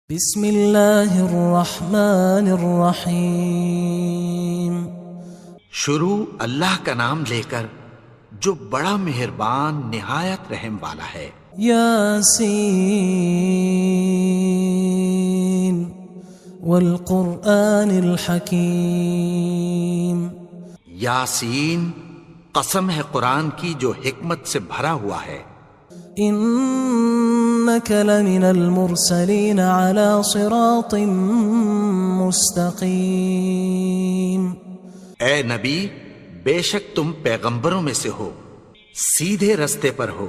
بسم اللہ الرحمن الرحیم۔ شروع اللہ کا نام لے کر جو بڑا مہربان نہایت رحم والا ہے۔ یاسین والقرآن الحکیم۔ یاسین، قسم ہے قرآن کی جو حکمت سے بھرا ہوا ہے۔ انک لمن المرسلین علی صراط مستقیم۔ اے نبی، بے شک تم پیغمبروں میں سے ہو، سیدھے رستے پر ہو۔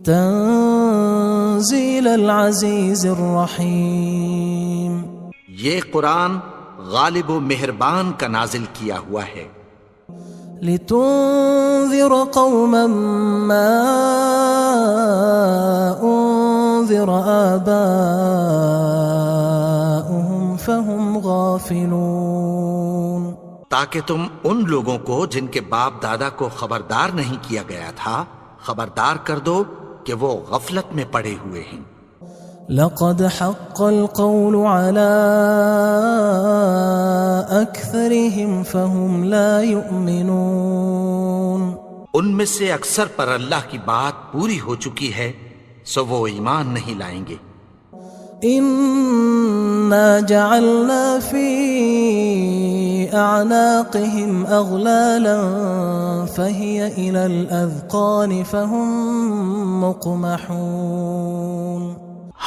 تنزیل العزیز الرحیم۔ یہ قرآن غالب و مہربان کا نازل کیا ہوا ہے۔ لتنذر قوما ما انذر آباؤهم فهم غافلون۔ تاکہ تم ان لوگوں کو جن کے باپ دادا کو خبردار نہیں کیا گیا تھا خبردار کر دو کہ وہ غفلت میں پڑے ہوئے ہیں۔ لقد حق القول على أكثرهم فهم لا يؤمنون۔ ان میں سے اکثر پر اللہ کی بات پوری ہو چکی ہے سو وہ ایمان نہیں لائیں گے۔ إنا جعلنا في أعناقهم أغلالا فهي إلى الأذقان فهم مقمحون۔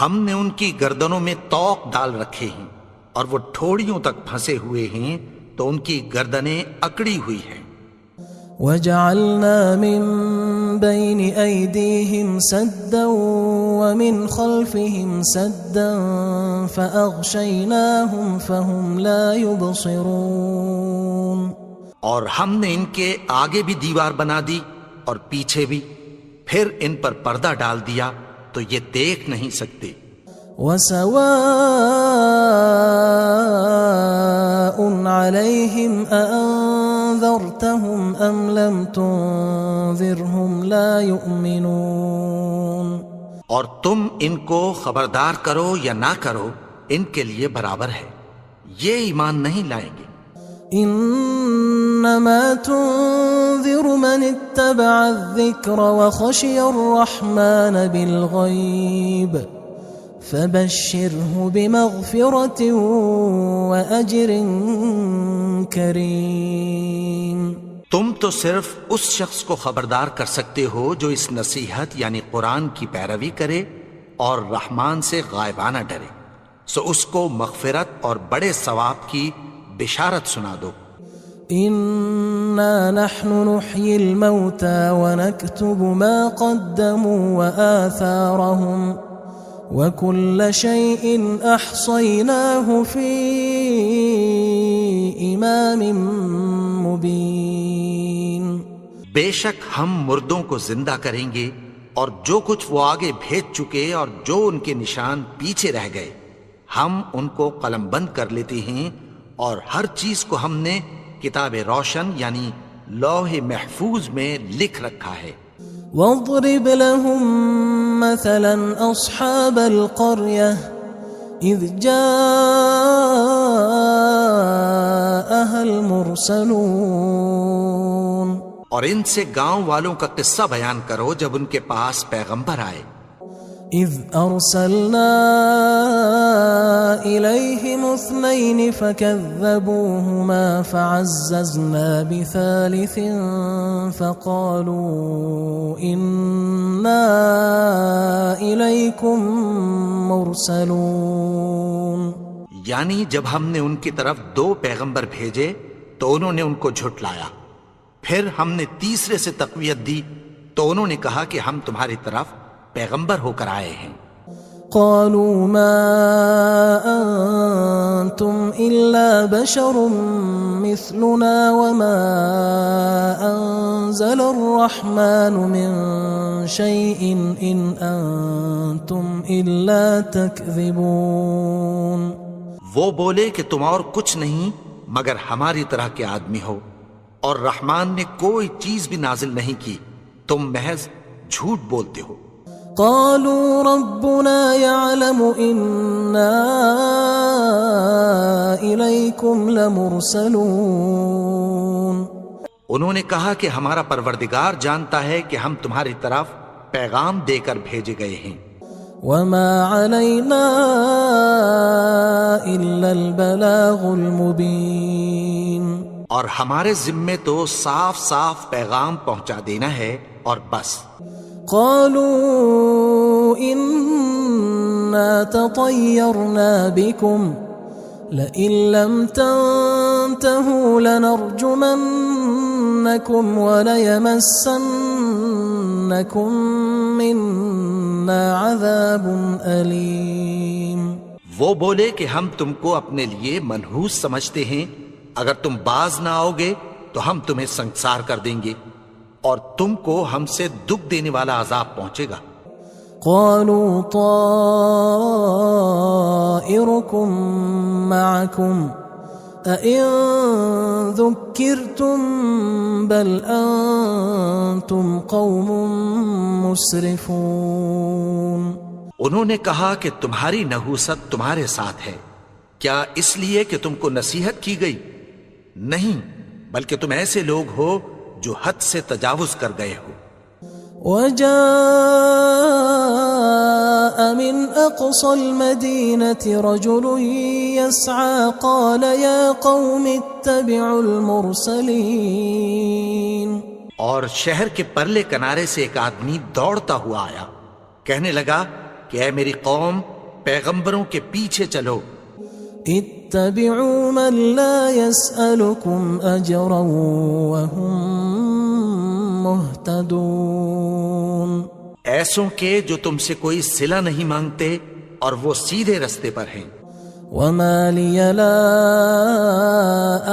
ہم نے ان کی گردنوں میں طوق ڈال رکھے ہیں اور وہ ٹھوڑیوں تک پھنسے ہوئے ہیں تو ان کی گردنیں اکڑی ہوئی ہیں۔ وجعلنا من بين أيديهم سدا ومن خلفهم سدا فأغشيناهم فهم لا يبصرون۔ اور ہم نے ان کے آگے بھی دیوار بنا دی اور پیچھے بھی، پھر ان پر پردہ ڈال دیا تو یہ دیکھ نہیں سکتے۔ وسواء عليهم أأنذرتهم أم لم تنذرهم لا يؤمنون۔ اور تم ان کو خبردار کرو یا نہ کرو ان کے لیے برابر ہے، یہ ایمان نہیں لائیں گے۔ انما تنذر من اتبع الذکر وخشی الرحمن بالغیب فبشره بمغفرة وأجر کریم۔ تم تو صرف اس شخص کو خبردار کر سکتے ہو جو اس نصیحت یعنی قرآن کی پیروی کرے اور رحمان سے غائبانہ ڈرے، سو اس کو مغفرت اور بڑے ثواب کی بشارت سنا دو۔ انا نحن نحيي الموتى ونكتب ما قدموا وآثارهم وكل شيء احصيناه في امام مبين۔ بے شک ہم مردوں کو زندہ کریں گے اور جو کچھ وہ آگے بھیج چکے اور جو ان کے نشان پیچھے رہ گئے ہم ان کو قلم بند کر لیتے ہیں، اور ہر چیز کو ہم نے کتاب روشن یعنی لوح محفوظ میں لکھ رکھا ہے۔ واضرب لهم مثلا اصحاب القرية اذ جاءها المرسلون۔ اور ان سے گاؤں والوں کا قصہ بیان کرو جب ان کے پاس پیغمبر آئے۔ اذ ارسلنا الیہم اثنین فکذبوہما فعززنا بثالث فقالوا انا الیکم مرسلون۔ یعنی جب ہم نے ان کی طرف 2 پیغمبر بھیجے تو انہوں نے ان کو جھٹلایا، پھر ہم نے تیسرے سے تقویت دی تو انہوں نے کہا کہ ہم تمہاری طرف پیغمبر ہو کر آئے ہیں۔ قالوا ما انتم الا بشر مثلنا وما انزل الرحمن من شيء ان انتم الا تكذبون۔ وہ بولے کہ تم اور کچھ نہیں مگر ہماری طرح کے آدمی ہو، اور رحمان نے کوئی چیز بھی نازل نہیں کی، تم محض جھوٹ بولتے ہو۔ قالوا ربنا يعلم إنا إليكم لمرسلون. انہوں نے کہا کہ ہمارا پروردگار جانتا ہے کہ ہم تمہاری طرف پیغام دے کر بھیجے گئے ہیں. وما علينا إلا البلاغ المبين. اور ہمارے ذمے تو صاف صاف پیغام پہنچا دینا ہے اور بس. قالوا إنا تطيرنا بكم لئن لم تنتهوا لنرجمنكم وليمسنكم منا عذاب أليم. وہ بولے کہ ہم تم کو اپنے لیے منحوس سمجھتے ہیں، اگر تم باز نہ آؤ گے تو ہم تمہیں سنسار کر دیں گے اور تم کو ہم سے دکھ دینے والا عذاب پہنچے گا. قالوا طائركم معكم أئن ذكرتم بل أنتم قوم مسرفون. انہوں نے کہا کہ تمہاری نحوست تمہارے ساتھ ہے، کیا اس لیے کہ تم کو نصیحت کی گئی؟ نہیں، بلکہ تم ایسے لوگ ہو جو حد سے تجاوز کر گئے ہو. وجاء من أقصى المدينة رجل يسعى قال يا قوم اتبعوا المرسلين. اور شہر کے پرلے کنارے سے ایک آدمی دوڑتا ہوا آیا، کہنے لگا کہ اے میری قوم، پیغمبروں کے پیچھے چلو. اتبعوا من لا يسألكم أجرا وهم مهتدون. ایسوں کے جو تم سے کوئی صلہ نہیں مانگتے اور وہ سیدھے رستے پر ہیں. وما لي لا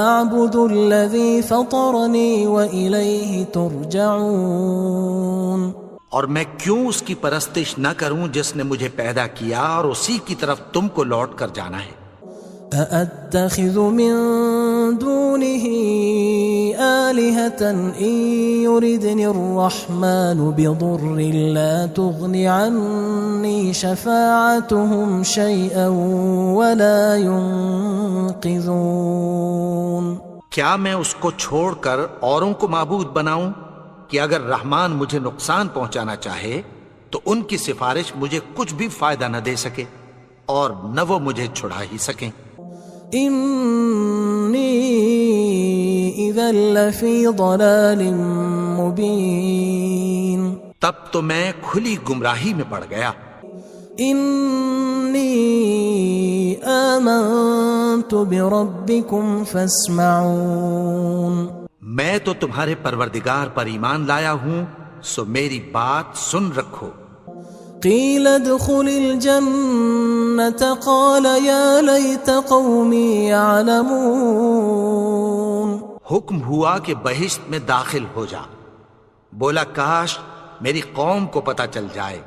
أعبد الذي فطرني وإليه ترجعون. اور میں کیوں اس کی پرستش نہ کروں جس نے مجھے پیدا کیا اور اسی کی طرف تم کو لوٹ کر جانا ہے. أأتخذ من دونه آلهة إن يردني الرحمن بضر لا تغن عني شفاعتهم شيئا ولا ينقذون. کیا میں اس کو چھوڑ کر اوروں کو معبود بناؤں کہ اگر رحمان مجھے نقصان پہنچانا چاہے تو ان کی سفارش مجھے کچھ بھی فائدہ نہ دے سکے اور نہ وہ مجھے چھڑا ہی سکیں. إني إذا لفي ضلال مبين. تب تو میں کھلی گمراہی میں پڑ گیا. إني آمنت بربكم فاسمعون. میں تو تمہارے پروردگار پر ایمان لایا ہوں، سو میری بات سن رکھو. قيل ادخل الجنة قال يا ليت قومي يعلمون. حکم ہوا کہ بہشت میں داخل ہو جا. بولا کاش میری قوم کو پتہ چل جائے.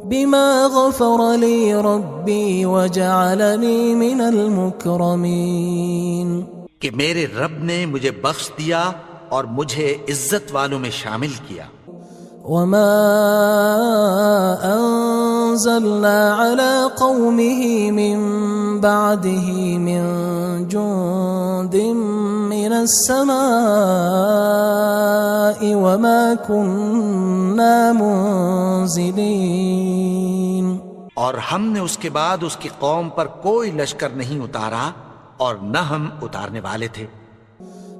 بما غفر لي ربي وجعلني من المكرمين. کہ میرے رب نے مجھے بخش دیا اور مجھے عزت والوں میں شامل کیا. وما أنزلنا على قومه من بعده من جند من السماء وما كنا منزلين. اور ہم نے اس کے بعد اس کی قوم پر کوئی لشکر نہیں اتارا اور نہ ہم اتارنے والے تھے.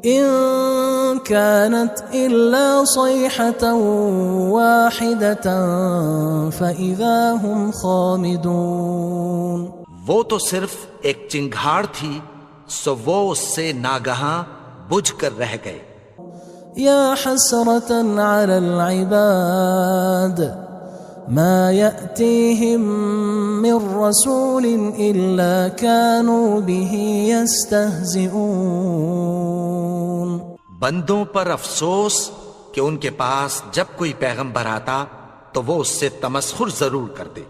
إن كانت إلا صيحة واحدة فإذا هم خامدون. وہ تو صرف ایک چنگھاڑ تھی، سو وہ اس سے ناگہاں بجھ کر رہ گئے. يا حسرة على العباد ما يأتيهم من رسول إلا كانوا به يستهزئون. بندوں پر افسوس کہ ان کے پاس جب کوئی پیغمبر آتا تو وہ اس سے تمسخر ضرور کرتے.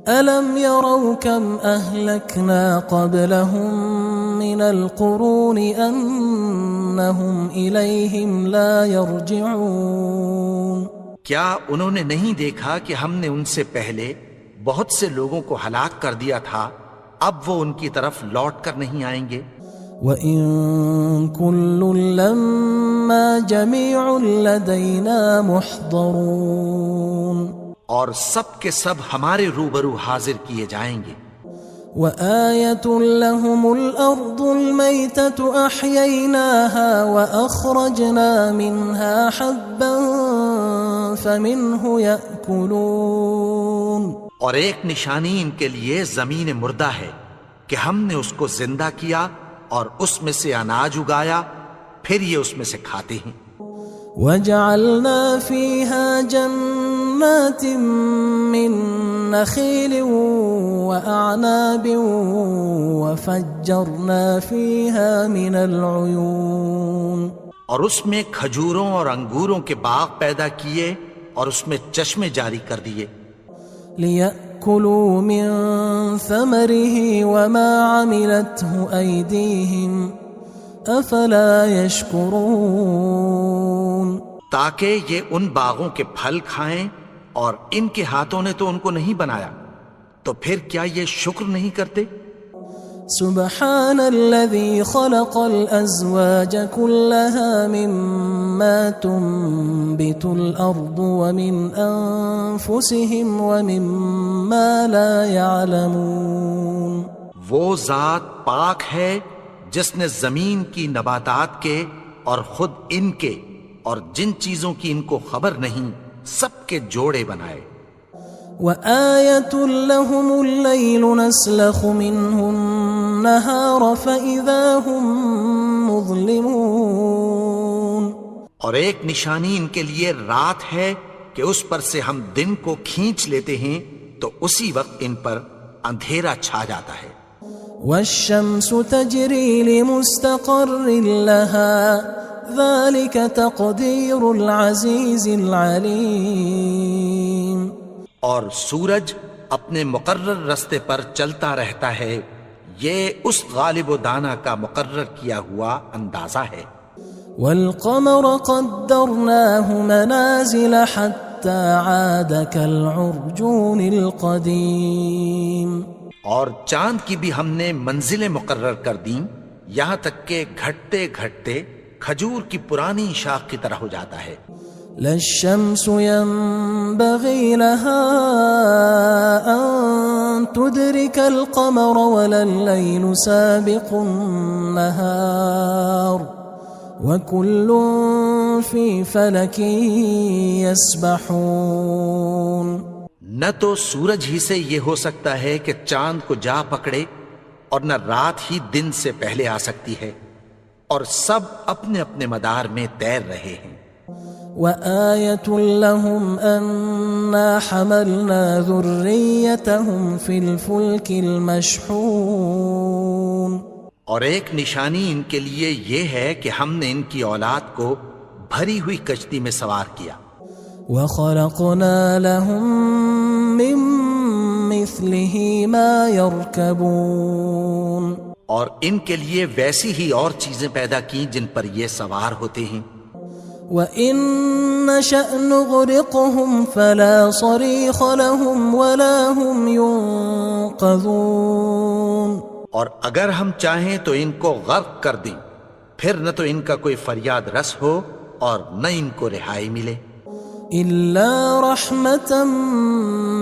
ألم يروا كم أهلكنا قبلهم من القرون أنهم إليهم لا يرجعون. کیا انہوں نے نہیں دیکھا کہ ہم نے ان سے پہلے بہت سے لوگوں کو ہلاک کر دیا تھا، اب وہ ان کی طرف لوٹ کر نہیں آئیں گے؟ وَإِن كُلٌّ لَمَّا جَمِيعٌ لَدَيْنَا مُحْضَرُونَ، اور سب کے سب ہمارے روبرو حاضر کیے جائیں گے۔ وَآيَةٌ لَهُمُ الْأَرْضُ الْمَيْتَةُ أَحْيَيْنَاهَا وَأَخْرَجْنَا مِنْهَا حَبًّا فَمِنْهُ يَأْكُلُونَ، اور ایک نشانی ان کے لیے زمین مردہ ہے کہ ہم نے اس کو زندہ کیا اور اس میں سے اناج اگایا، پھر یہ اس میں سے کھاتے ہیں۔ وَجَعَلْنَا فِيهَا جَنَّاتٍ مِّن نَخِيلٍ وَأَعْنَابٍ وَفَجَّرْنَا فِيهَا مِنَ الْعُيُونِ، اور اس میں کھجوروں اور انگوروں کے باغ پیدا کیے اور اس میں چشمے جاری کر دیے، لِيَأْكُلُوا مِن ثَمَرِهِ وَمَا عَمِلَتْهُ أَيْدِيهِمْ أَفَلَا يَشْكُرُونَ، تاکہ یہ ان باغوں کے پھل کھائیں، اور ان کے ہاتھوں نے تو ان کو نہیں بنایا، تو پھر کیا یہ شکر نہیں کرتے؟ سبحان الذي خلق الأزواج كلها مما تنبت الأرض ومن أنفسهم ومما لا يعلمون، وہ ذات پاک ہے جس نے زمین کی نباتات کے اور خود ان کے اور جن چیزوں کی ان کو خبر نہیں سب کے جوڑے بنائے۔ وآية لهم الليل نسلخ منه النهار فإذا هم مظلمون، اور ایک نشانی ان کے لیے رات ہے کہ اس پر سے ہم دن کو کھینچ لیتے ہیں تو اسی وقت ان پر اندھیرا چھا جاتا ہے۔ والشمس تجري لمستقر لها ذلك تقدير العزيز العليم، اور سورج اپنے مقرر رستے پر چلتا رہتا ہے، یہ اس غالب و دانا کا مقرر کیا ہوا اندازہ ہے۔ والقمر قدرناه منازل حتى عاد كالعرجون القديم، اور چاند کی بھی ہم نے منزلیں مقرر کر دیں، یہاں تک کہ گھٹتے گھٹتے کھجور کی پرانی شاخ کی طرح ہو جاتا ہے۔ لا الشمس ينبغي لها أن تدرك القمر ولا الليل سابق النهار وكل في فلك يسبحون، نہ تو سورج ہی سے یہ ہو سکتا ہے کہ چاند کو جا پکڑے، اور نہ رات ہی دن سے پہلے آ سکتی ہے، اور سب اپنے اپنے مدار میں تیر رہے ہیں۔ وآية لهم أنا حملنا ذريتهم في الفلك المشحون، اور ایک نشانی ان کے لیے یہ ہے کہ ہم نے ان کی اولاد کو بھری ہوئی کشتی میں سوار کیا۔ وخلقنا لهم من مثله ما يركبون، اور ان کے لیے ویسی ہی اور چیزیں پیدا کی جن پر یہ سوار ہوتے ہیں۔ وَإِن نَّشَأْ نُغْرِقْهُمْ فَلَا صَرِيخَ لَهُمْ وَلَا هُمْ يُنقَذُونَ، اور اگر ہم چاہیں تو ان کو غرق کر دیں، پھر نہ تو ان کا کوئی فریاد رس ہو اور نہ ان کو رہائی ملے۔ إِلَّا رَحْمَةً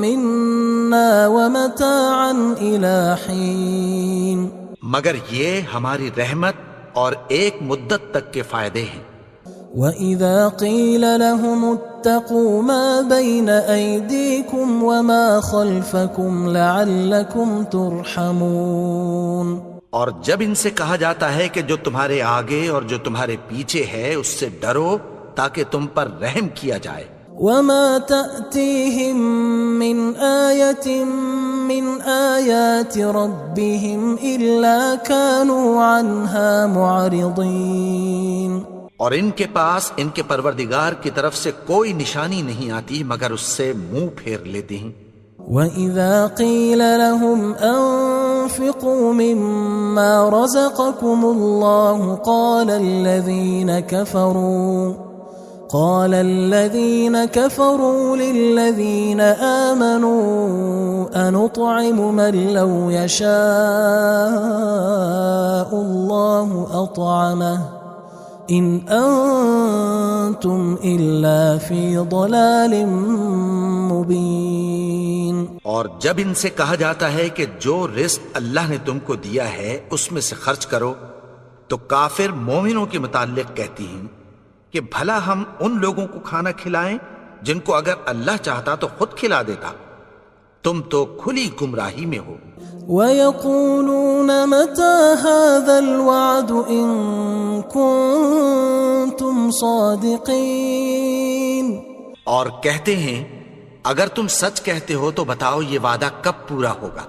مِنَّا وَمَتَاعًا إِلَى حِينٍ، مگر یہ ہماری رحمت اور ایک مدت تک کے فائدے ہیں۔ وَإِذَا قِيلَ لَهُمُ اتَّقُوا مَا بَيْنَ أَيْدِيكُمْ وَمَا خَلْفَكُمْ لَعَلَّكُمْ تُرْحَمُونَ، اور جب ان سے کہا جاتا ہے کہ جو تمہارے آگے اور جو تمہارے پیچھے ہے اس سے ڈرو تاکہ تم پر رحم کیا جائے۔ وَمَا تَأْتِيهِم مِّنْ آيَةٍ مِّنْ آيَاتِ رَبِّهِمْ إِلَّا كَانُوا عَنْهَا مُعْرِضِينَ، اور ان کے پاس ان کے پروردگار کی طرف سے کوئی نشانی نہیں آتی مگر اس سے منہ پھیر لیتے ہیں۔ وَإِذَا قِيلَ لَهُمْ أَنفِقُوا مِمَّا رَزَقَكُمُ اللَّهُ قال الذين كفروا للذين آمنوا أنطعم من لو يشاء الله أطعمه إن أنتم إلا في ضلال مبين. اور جب ان سے کہا جاتا ہے کہ جو رزق اللہ نے تم کو دیا ہے اس میں سے خرچ کرو، تو کافر مومنوں کے متعلق کہتی ہیں کہ بھلا ہم ان لوگوں کو کھانا کھلائیں جن کو اگر اللہ چاہتا تو خود کھلا دیتا. تم تو کھلی گمراہی میں ہو. وَيَقُولُونَ مَتَى هَذَا الْوَعْدُ إِن كُنتُمْ صَادِقِينَ. اور کہتے ہیں اگر تم سچ کہتے ہو تو بتاؤ یہ وعدہ کب پورا ہوگا.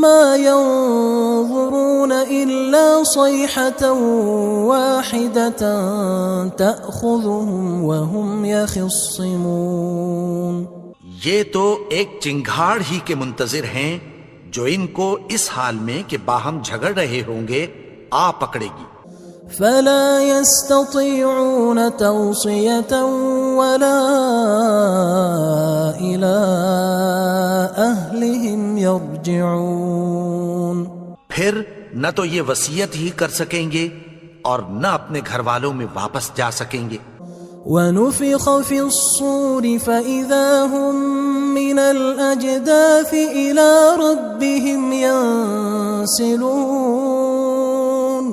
ما ينظرون إلا صيحة واحدة تأخذهم وهم يخصمون. یہ تو ایک چنگھاڑ ہی کے منتظر ہیں جو ان کو اس حال میں کہ باہم جھگڑ رہے ہوں گے آ پکڑے گی. فلا يستطيعون توصية ولا إلى أهلهم يرجعون. پھر نہ تو یہ وصیت ہی کر سکیں گے اور نہ اپنے گھر والوں میں واپس جا سکیں گے. ونفخ في الصور فإذا هم من الأجداث إلى ربهم ينسلون.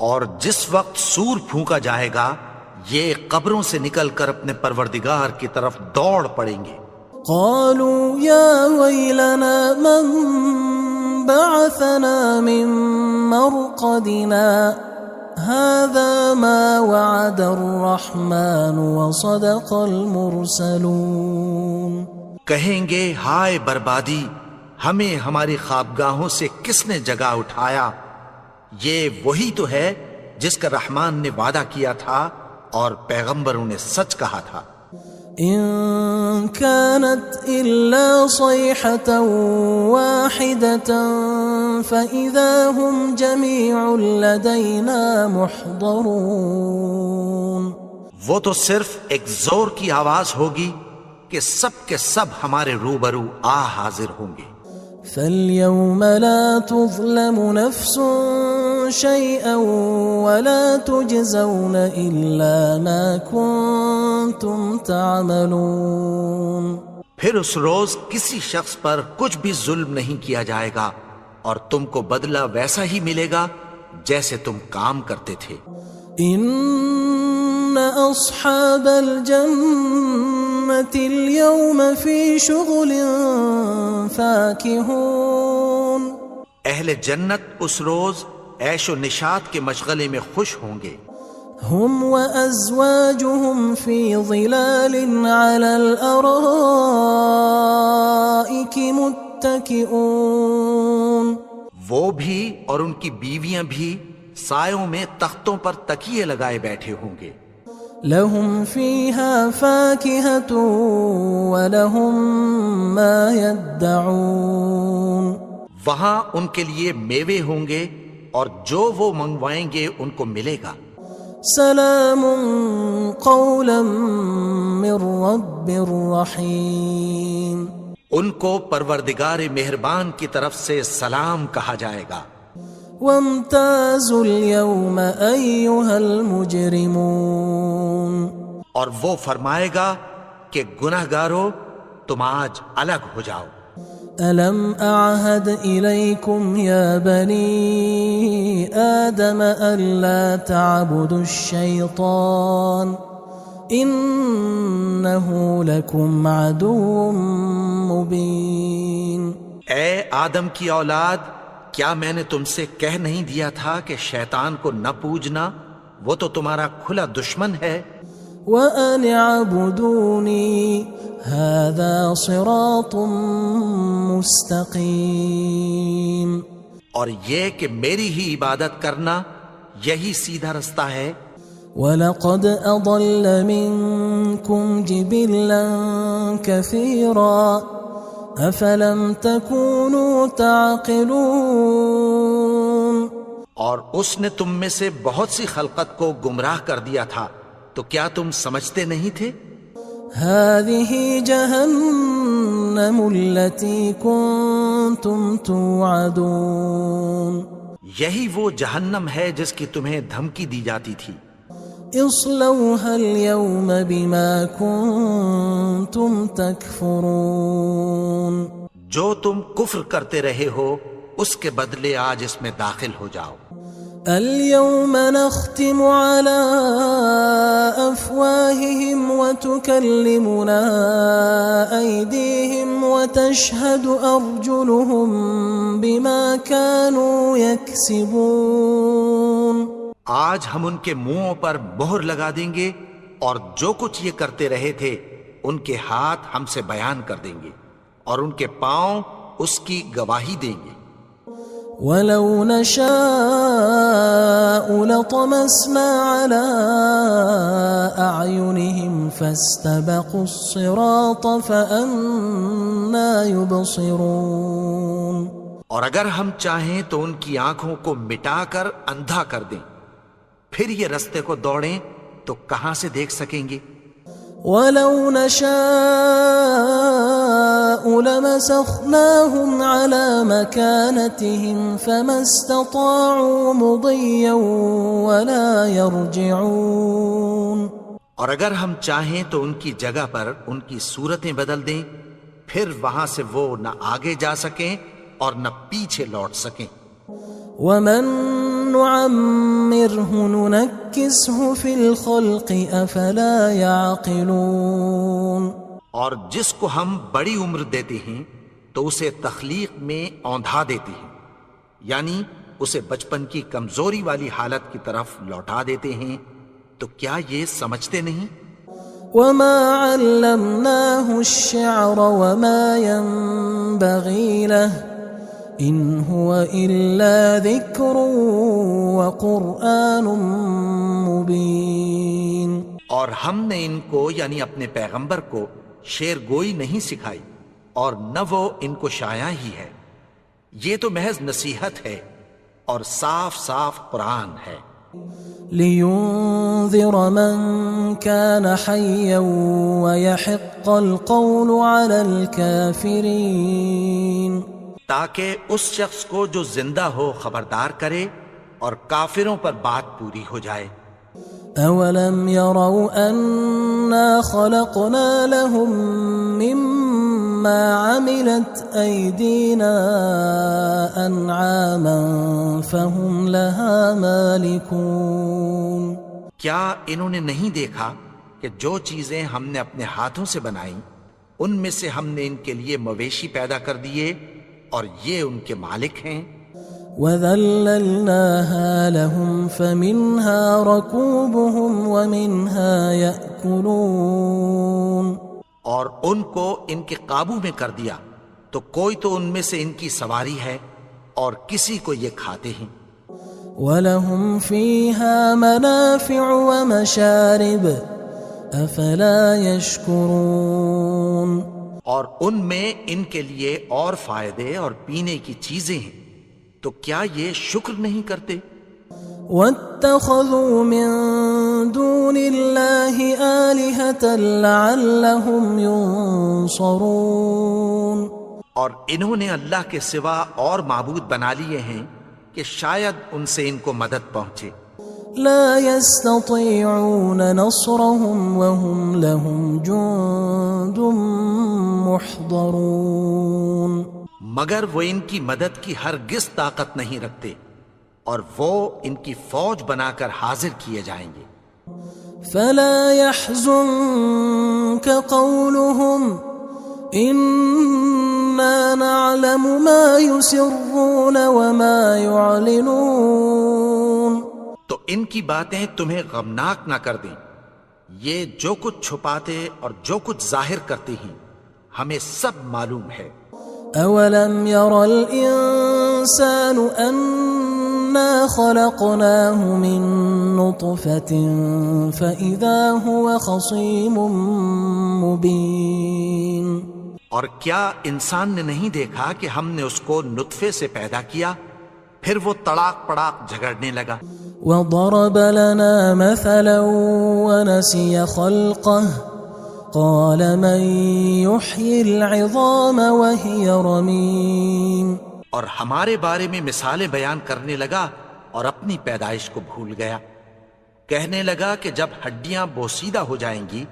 اور جس وقت سور پھونکا جائے گا یہ قبروں سے نکل کر اپنے پروردگار کی طرف دوڑ پڑیں گے. قالوا يا ويلنا من بعثنا من مرقدنا هذا ما وعد الرحمن وصدق المرسلون. کہیں گے ہائے بربادی، ہمیں ہماری خوابگاہوں سے کس نے جگا اٹھایا. یہ وہی تو ہے جس کا رحمان نے وعدہ کیا تھا اور پیغمبروں نے سچ کہا تھا. إن كانت إلا صيحة واحدة فإذا هم جميع لدينا محضرون. وہ تو صرف ایک زور کی آواز ہوگی کہ سب کے سب ہمارے روبرو آ حاضر ہوں گے. فاليوم لا تظلم نفس شيئا ولا تجزون إلا ما كنتم تعملون. پھر اس روز کسی شخص پر کچھ بھی ظلم نہیں کیا جائے گا اور تم کو بدلہ ویسا ہی ملے گا جیسے تم کام کرتے تھے. ان اصحاب الجنة اليوم في شغل فاكهون. اہل جنت اس روز عیش و نشاط کے مشغلے میں خوش ہوں گے. هم وأزواجهم في ظلال على الأرائك متكئون. وہ بھی اور ان کی بیویاں بھی سایوں میں تختوں پر تکیے لگائے بیٹھے ہوں گے. لهم فيها فاكهة ولهم ما يدعون. وہاں ان کے لیے میوے ہوں گے اور جو وہ منگوائیں گے ان کو ملے گا. سلام قولا من رب رحیم. ان کو پروردگار مہربان کی طرف سے سلام کہا جائے گا. وامتازوا اليوم أيها المجرمون. اور وہ فرمائے گا کہ گنہگارو تم آج الگ ہو جاؤ. ألم أعهد إليكم يا بني آدم ألا تعبدوا الشيطان إنه لكم عدو مبين. اے آدم کی اولاد، کیا میں نے تم سے کہہ نہیں دیا تھا کہ شیطان کو نہ پوجنا، وہ تو تمہارا کھلا دشمن ہے. وَأَنِ اعْبُدُونِي هَذَا صِرَاطٌ مُسْتَقِيمٌ. اور یہ کہ میری ہی عبادت کرنا یہی سیدھا رستہ ہے. وَلَقَدْ أَضَلَّ مِنْكُمْ جِبِلًّا كَثِيرًا أَفَلَمْ تَكُونُوا تَعْقِلُونَ. اور اس نے تم میں سے بہت سی خلقت کو گمراہ کر دیا تھا، تو کیا تم سمجھتے نہیں تھے؟ هذه جهنم التي كنتم توعدون یہی وہ جہنم ہے جس کی تمہیں دھمکی دی جاتی تھی۔ اصلوها اليوم بما كنتم تكفرون جو تم کفر کرتے رہے ہو اس کے بدلے آج اس میں داخل ہو جاؤ۔ اليوم نختم على أفواههم وتكلمنا أيديهم وتشهد أرجلهم بما كانوا يكسبون آج ہم ان کے منہوں پر مہر لگا دیں گے اور جو کچھ یہ کرتے رہے تھے ان کے ہاتھ ہم سے بیان کر دیں گے اور ان کے پاؤں اس کی گواہی دیں گے۔ وَلَوْ نَشَاءُ لَطَمَسْنَا عَلَىٰ أَعْيُنِهِمْ فَاسْتَبَقُوا الصِّرَاطَ فَأَنَّىٰ يُبْصِرُونَ اور اگر ہم چاہیں تو ان کی آنکھوں کو مٹا کر اندھا کر دیں، پھر یہ رستے کو دوڑیں تو کہاں سے دیکھ سکیں گے؟ وَلَوْ نَشَاءُ لَمَسَخْنَاهُمْ عَلَىٰ مَكَانَتِهِمْ فَمَا اسْتَطَاعُوا مُضِيًّا وَلَا يَرْجِعُونَ اور اگر ہم چاہیں تو ان کی جگہ پر ان کی صورتیں بدل دیں، پھر وہاں سے وہ نہ آگے جا سکیں اور نہ پیچھے لوٹ سکیں۔ وَمَن نُعَمِّرْهُ نُنَكِّسْهُ فِي الْخَلْقِ أَفَلَا يَعْقِلُونَ اور جس کو ہم بڑی عمر دیتے ہیں تو اسے تخلیق میں اوندھا دیتے ہیں، یعنی اسے بچپن کی کمزوری والی حالت کی طرف لوٹا دیتے ہیں، تو کیا یہ سمجھتے نہیں؟ وَمَا عَلَّمْنَاهُ الشِّعْرَ وَمَا يَنبَغِي لَهُ إِنْ هُوَ إِلَّا ذِكْرٌ وَقُرْآنٌ مُبِينٌ اور ہم نے ان کو یعنی اپنے پیغمبر کو شعر گوئی نہیں سکھائی اور نہ وہ ان کو شایع ہی ہے، یہ تو محض نصیحت ہے اور صاف صاف قرآن ہے۔ لِيُنذِرَ مَن كَانَ حَيًّا وَيَحِقَّ الْقَوْلُ عَلَى الْكَافِرِينَ تاکہ اس شخص کو جو زندہ ہو خبردار کرے اور کافروں پر بات پوری ہو جائے۔ أَوَلَمْ يَرَوْا أَنَّا خَلَقْنَا لَهُم مِّمَّا عَمِلَتْ أَيْدِينَا أَنْعَامًا فَهُمْ لَهَا مَالِكُونَ کیا انہوں نے نہیں دیکھا کہ جو چیزیں ہم نے اپنے ہاتھوں سے بنائیں ان میں سے ہم نے ان کے لیے مویشی پیدا کر دیے اور یہ ان کے مالک ہیں۔ وَذَلَّلْنَاهَا لَهُمْ فَمِنْهَا رَكُوبُهُمْ وَمِنْهَا يَأْكُلُونَ اور ان کو ان کے قابو میں کر دیا تو کوئی تو ان میں سے ان کی سواری ہے اور کسی کو یہ کھاتے ہیں۔ وَلَهُمْ فِيهَا مَنَافِعُ وَمَشَارِبُ أَفَلَا يَشْكُرُونَ اور ان میں ان کے لیے اور فائدے اور پینے کی چیزیں ہیں، تو کیا یہ شکر نہیں کرتے؟ وَاتَّخَذُوا مِن دُونِ اللَّهِ آلِهَةً لَعَلَّهُمْ يُنصَرُونَ اور انہوں نے اللہ کے سوا اور معبود بنا لیے ہیں کہ شاید ان سے ان کو مدد پہنچے۔ لا يستطيعون نصرهم وهم لهم جند محضرون مگر وہ ان کی مدد کی ہرگز طاقت نہیں رکھتے اور وہ ان کی فوج بنا کر حاضر کیے جائیں گے۔ فلا يحزنك قولهم إنا نعلم ما يسرون وما يعلنون تو ان کی باتیں تمہیں غمناک نہ کر دیں، یہ جو کچھ چھپاتے اور جو کچھ ظاہر کرتے ہیں ہمیں سب معلوم ہے۔ أولم ير الإنسان أنا خلقناه من نطفة فإذا هو خصيم مبين اور کیا انسان نے نہیں دیکھا کہ ہم نے اس کو نطفے سے پیدا کیا، پھر وہ تڑاک پڑاک جھگڑنے لگا۔ وضرب لنا مثلا ونسي خلقه قال من يحيي العظام وهي رميم. اور ہمارے بارے میں مثالیں بیان کرنے لگا اور اپنی پیدائش کو بھول گیا. کہنے لگا کہ جب ہڈیاں بوسیدہ ہو جائیں گی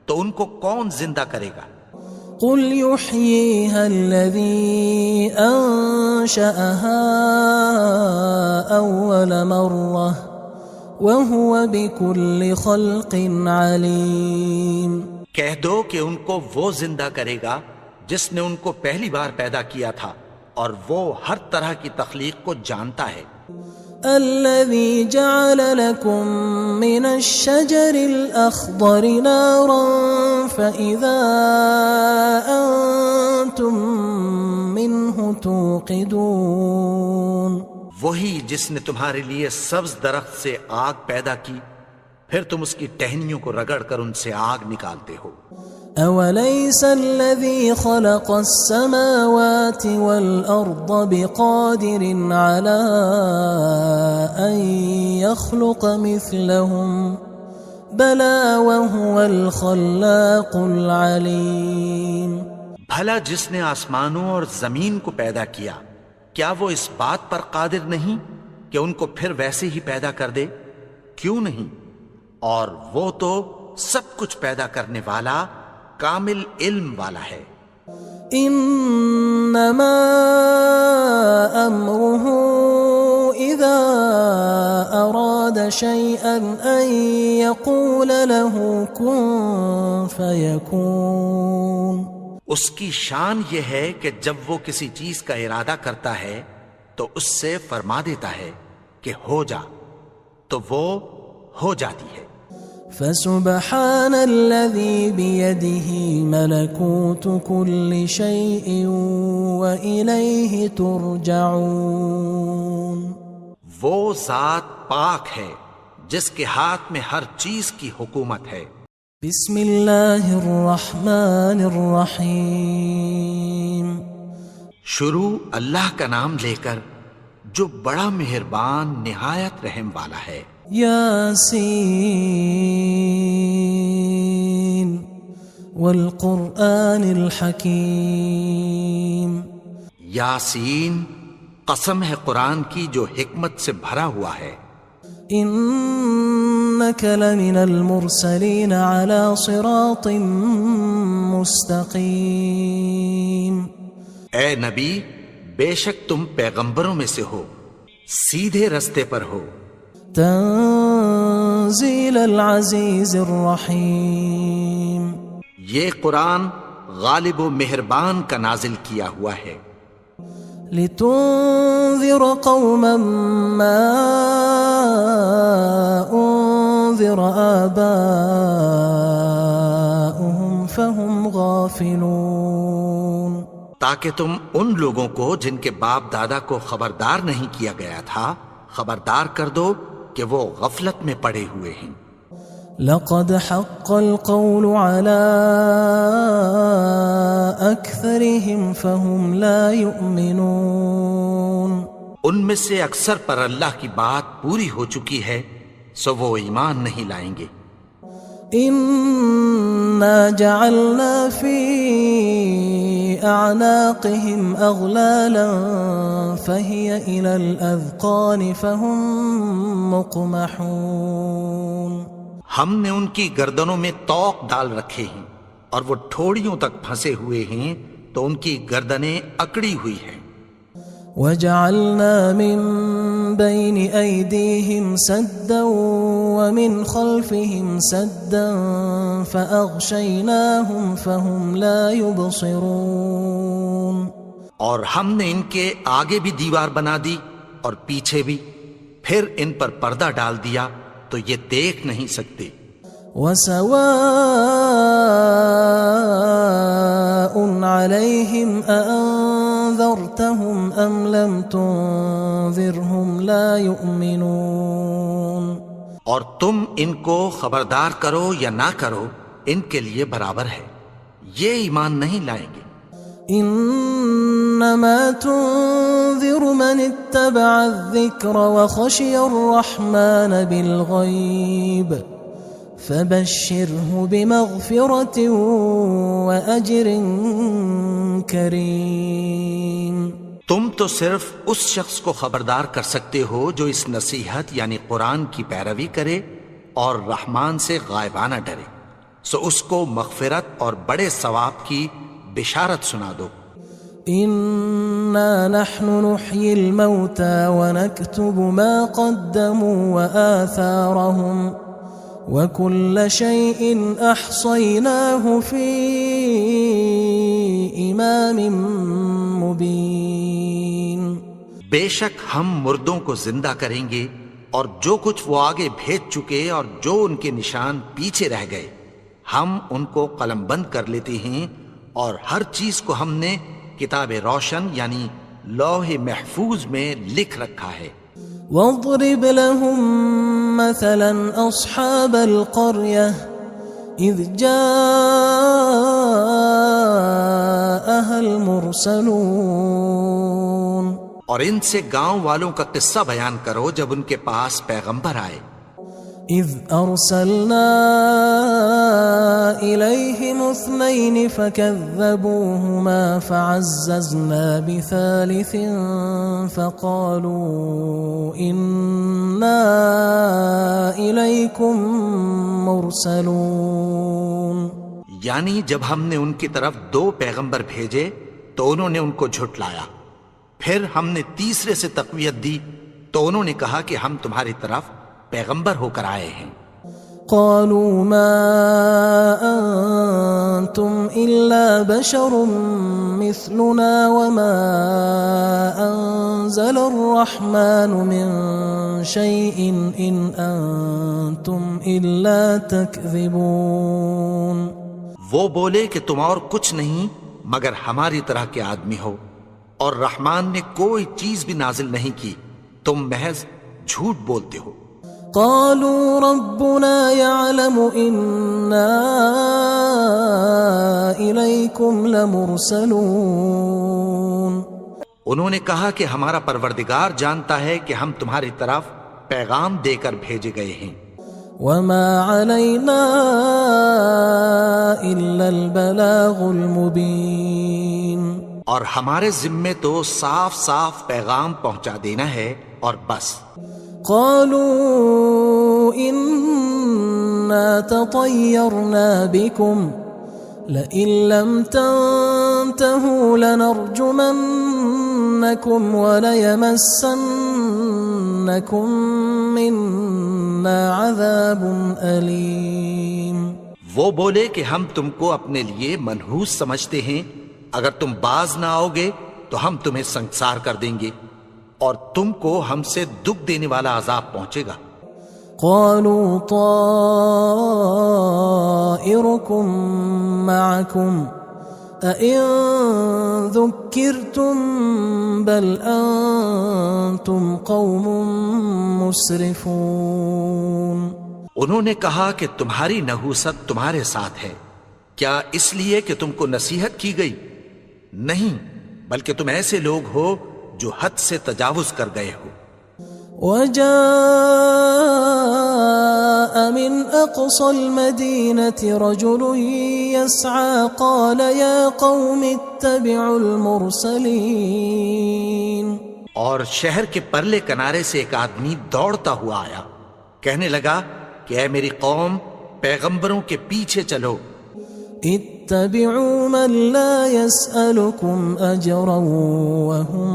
تو ان کو کون زندہ کرے گا؟ قل يحييها الذي أنشأها أول مرة وهو بكل خلق عليم. کہہ دو کہ ان کو وہ زندہ کرے گا جس نے ان کو پہلی بار پیدا کیا تھا اور وہ ہر طرح کی تخلیق کو جانتا ہے. الذي جعل لكم من الشجر الأخضر نارا فإذا أنتم منه توقدون. وہی جس نے تمہارے لیے سبز درخت سے آگ پیدا کی پھر تم اس کی ٹہنیوں کو رگڑ کر ان سے آگ نکالتے ہو. أوليس الذي خلق السماوات والأرض بقادر على أن يخلق مثلهم بلى وهو الخلاق العليم. بھلا جس نے آسمانوں اور زمین کو پیدا کیا کیا وہ اس بات پر قادر نہیں کہ ان کو پھر ویسے ہی پیدا کر دے؟ کیوں نہیں؟ اور وہ تو سب کچھ پیدا کرنے والا کامل علم والا ہے. انما امره اذا اراد شيئا ان يقول له كن فيكون. اس کی شان یہ ہے کہ جب وہ کسی چیز کا ارادہ کرتا ہے تو اس سے فرما دیتا ہے کہ ہو جا تو وہ ہو جاتی ہے. فسبحان الذي بيده ملكوت كل شيء وإليه ترجعون. وہ ذات پاک ہے جس کے ہاتھ میں ہر چیز کی حکومت ہے. بسم اللہ الرحمن الرحیم. شروع اللہ کا نام لے کر جو بڑا مہربان نہایت رحم والا ہے. یاسین والقرآن الحکیم. یاسین قسم ہے قرآن کی جو حکمت سے بھرا ہوا ہے. انک لمن المرسلین علی صراط مستقیم. اے نبی بے شک تم پیغمبروں میں سے ہو سیدھے رستے پر ہو. تنزیل العزیز الرحیم. یہ قرآن غالب و مہربان کا نازل کیا ہوا ہے. لتنذر قوما ما انذر آباؤهم فهم غافلون. تاکہ تم ان لوگوں کو جن کے باپ دادا کو خبردار نہیں کیا گیا تھا خبردار کر دو کہ وہ غفلت میں پڑے ہوئے ہیں. لقد حق القول على أكثرهم فهم لا يؤمنون. ان میں سے اکثر پر اللہ کی بات پوری ہو چکی ہے سو وہ ایمان نہیں لائیں گے. إنا جعلنا في أعناقهم أغلالا فهي إلى الأذقان فهم مقمحون. ہم نے ان کی گردنوں میں طوق ڈال رکھے ہیں اور وہ ٹھوڑیوں تک پھنسے ہوئے ہیں تو ان کی گردنیں اکڑی ہوئی ہیں. وجعلنا من بين أيديهم سدا ومن خلفهم سدا فأغشيناهم فهم لا يبصرون. اور ہم نے ان کے آگے بھی دیوار بنا دی اور پیچھے بھی پھر ان پر پردہ ڈال دیا تو یہ دیکھ نہیں سکتے. وسواء عليهم أأنذرتهم أم لم تنذرهم لا يؤمنون. اور تم ان کو خبردار کرو یا نہ کرو ان کے لیے برابر ہے یہ ایمان نہیں لائیں گے. إن إنما تنذر من اتبع الذكر وخشي الرحمن بالغيب فبشره بمغفرة وأجر كريم۔ تم تو صرف اس شخص کو خبردار کر سکتے ہو جو اس نصیحت یعنی قرآن کی پیروی کرے اور رحمان سے غائبانہ ڈرے، سو اس کو مغفرت اور بڑے ثواب کی بشارت سنا دو۔ إنا نحن نحيي الموتى ونكتب ما قدموا وآثارهم وكل شيء أحصيناه في إمام مبين۔ بے شک ہم مردوں کو زندہ کریں گے اور جو کچھ وہ آگے بھیج چکے اور جو ان کے نشان پیچھے رہ گئے ہم ان کو قلم بند کر لیتے ہیں، اور ہر چیز کو ہم نے کتاب روشن یعنی لوح محفوظ میں لکھ رکھا ہے۔ واضرب لهم مثلا أصحاب القرية إذ جاءها المرسلون، اور ان سے گاؤں والوں کا قصہ بیان کرو جب ان کے پاس پیغمبر آئے۔ إذ أرسلنا إليهم 2 فكذبوهما فعززنا بثالث فقالوا إنا إليكم مرسلون۔ یعنی جب ہم نے ان کی طرف 2 پیغمبر بھیجے تو انہوں نے ان کو جھٹلایا، پھر ہم نے تیسرے سے تقویت دی تو انہوں نے کہا کہ ہم تمہاری طرف پیغمبر ہو کر آئے ہیں۔ قالوا ما أنتم إلا بشر مثلنا وما أنزل الرحمن من شيء إن أنتم إلا تكذبون۔ وہ بولے کہ تم اور کچھ نہیں مگر ہماری طرح کے آدمی ہو، اور رحمان نے کوئی چیز بھی نازل نہیں کی، تم محض جھوٹ بولتے ہو۔ قالوا ربنا يعلم إنا إليكم لمرسلون۔ انہوں نے کہا کہ ہمارا پروردگار جانتا ہے کہ ہم تمہاری طرف پیغام دے کر بھیجے گئے ہیں۔ وما علينا إلا البلاغ المبين۔ اور ہمارے ذمے تو صاف صاف پیغام پہنچا دینا ہے اور بس۔ قالوا إنا تطيرنا بكم لئن لم تنتهوا لنرجمنكم وليمسنكم منا عذاب أليم۔ وہ بولے کہ ہم تم کو اپنے لیے منحوس سمجھتے ہیں، اگر تم باز نہ آؤ گے تو ہم تمہیں سنسار کر دیں گے اور تم کو ہم سے دکھ دینے والا عذاب پہنچے گا۔ قالوا طائركم معكم أئن ذكرتم بل أنتم قوم مسرفون۔ انہوں نے کہا کہ تمہاری نحوست تمہارے ساتھ ہے، کیا اس لیے کہ تم کو نصیحت کی گئی؟ نہیں، بلکہ تم ایسے لوگ ہو جو حد سے تجاوز کر گئے ہو۔ وجاء من أقصى المدينة رجل يسعى قال يا قوم اتبعوا المرسلين۔ اور شہر کے پرلے کنارے سے ایک آدمی دوڑتا ہوا آیا، کہنے لگا کہ اے میری قوم، پیغمبروں کے پیچھے چلو۔ اتبعوا من لا يسألكم أجرا وهم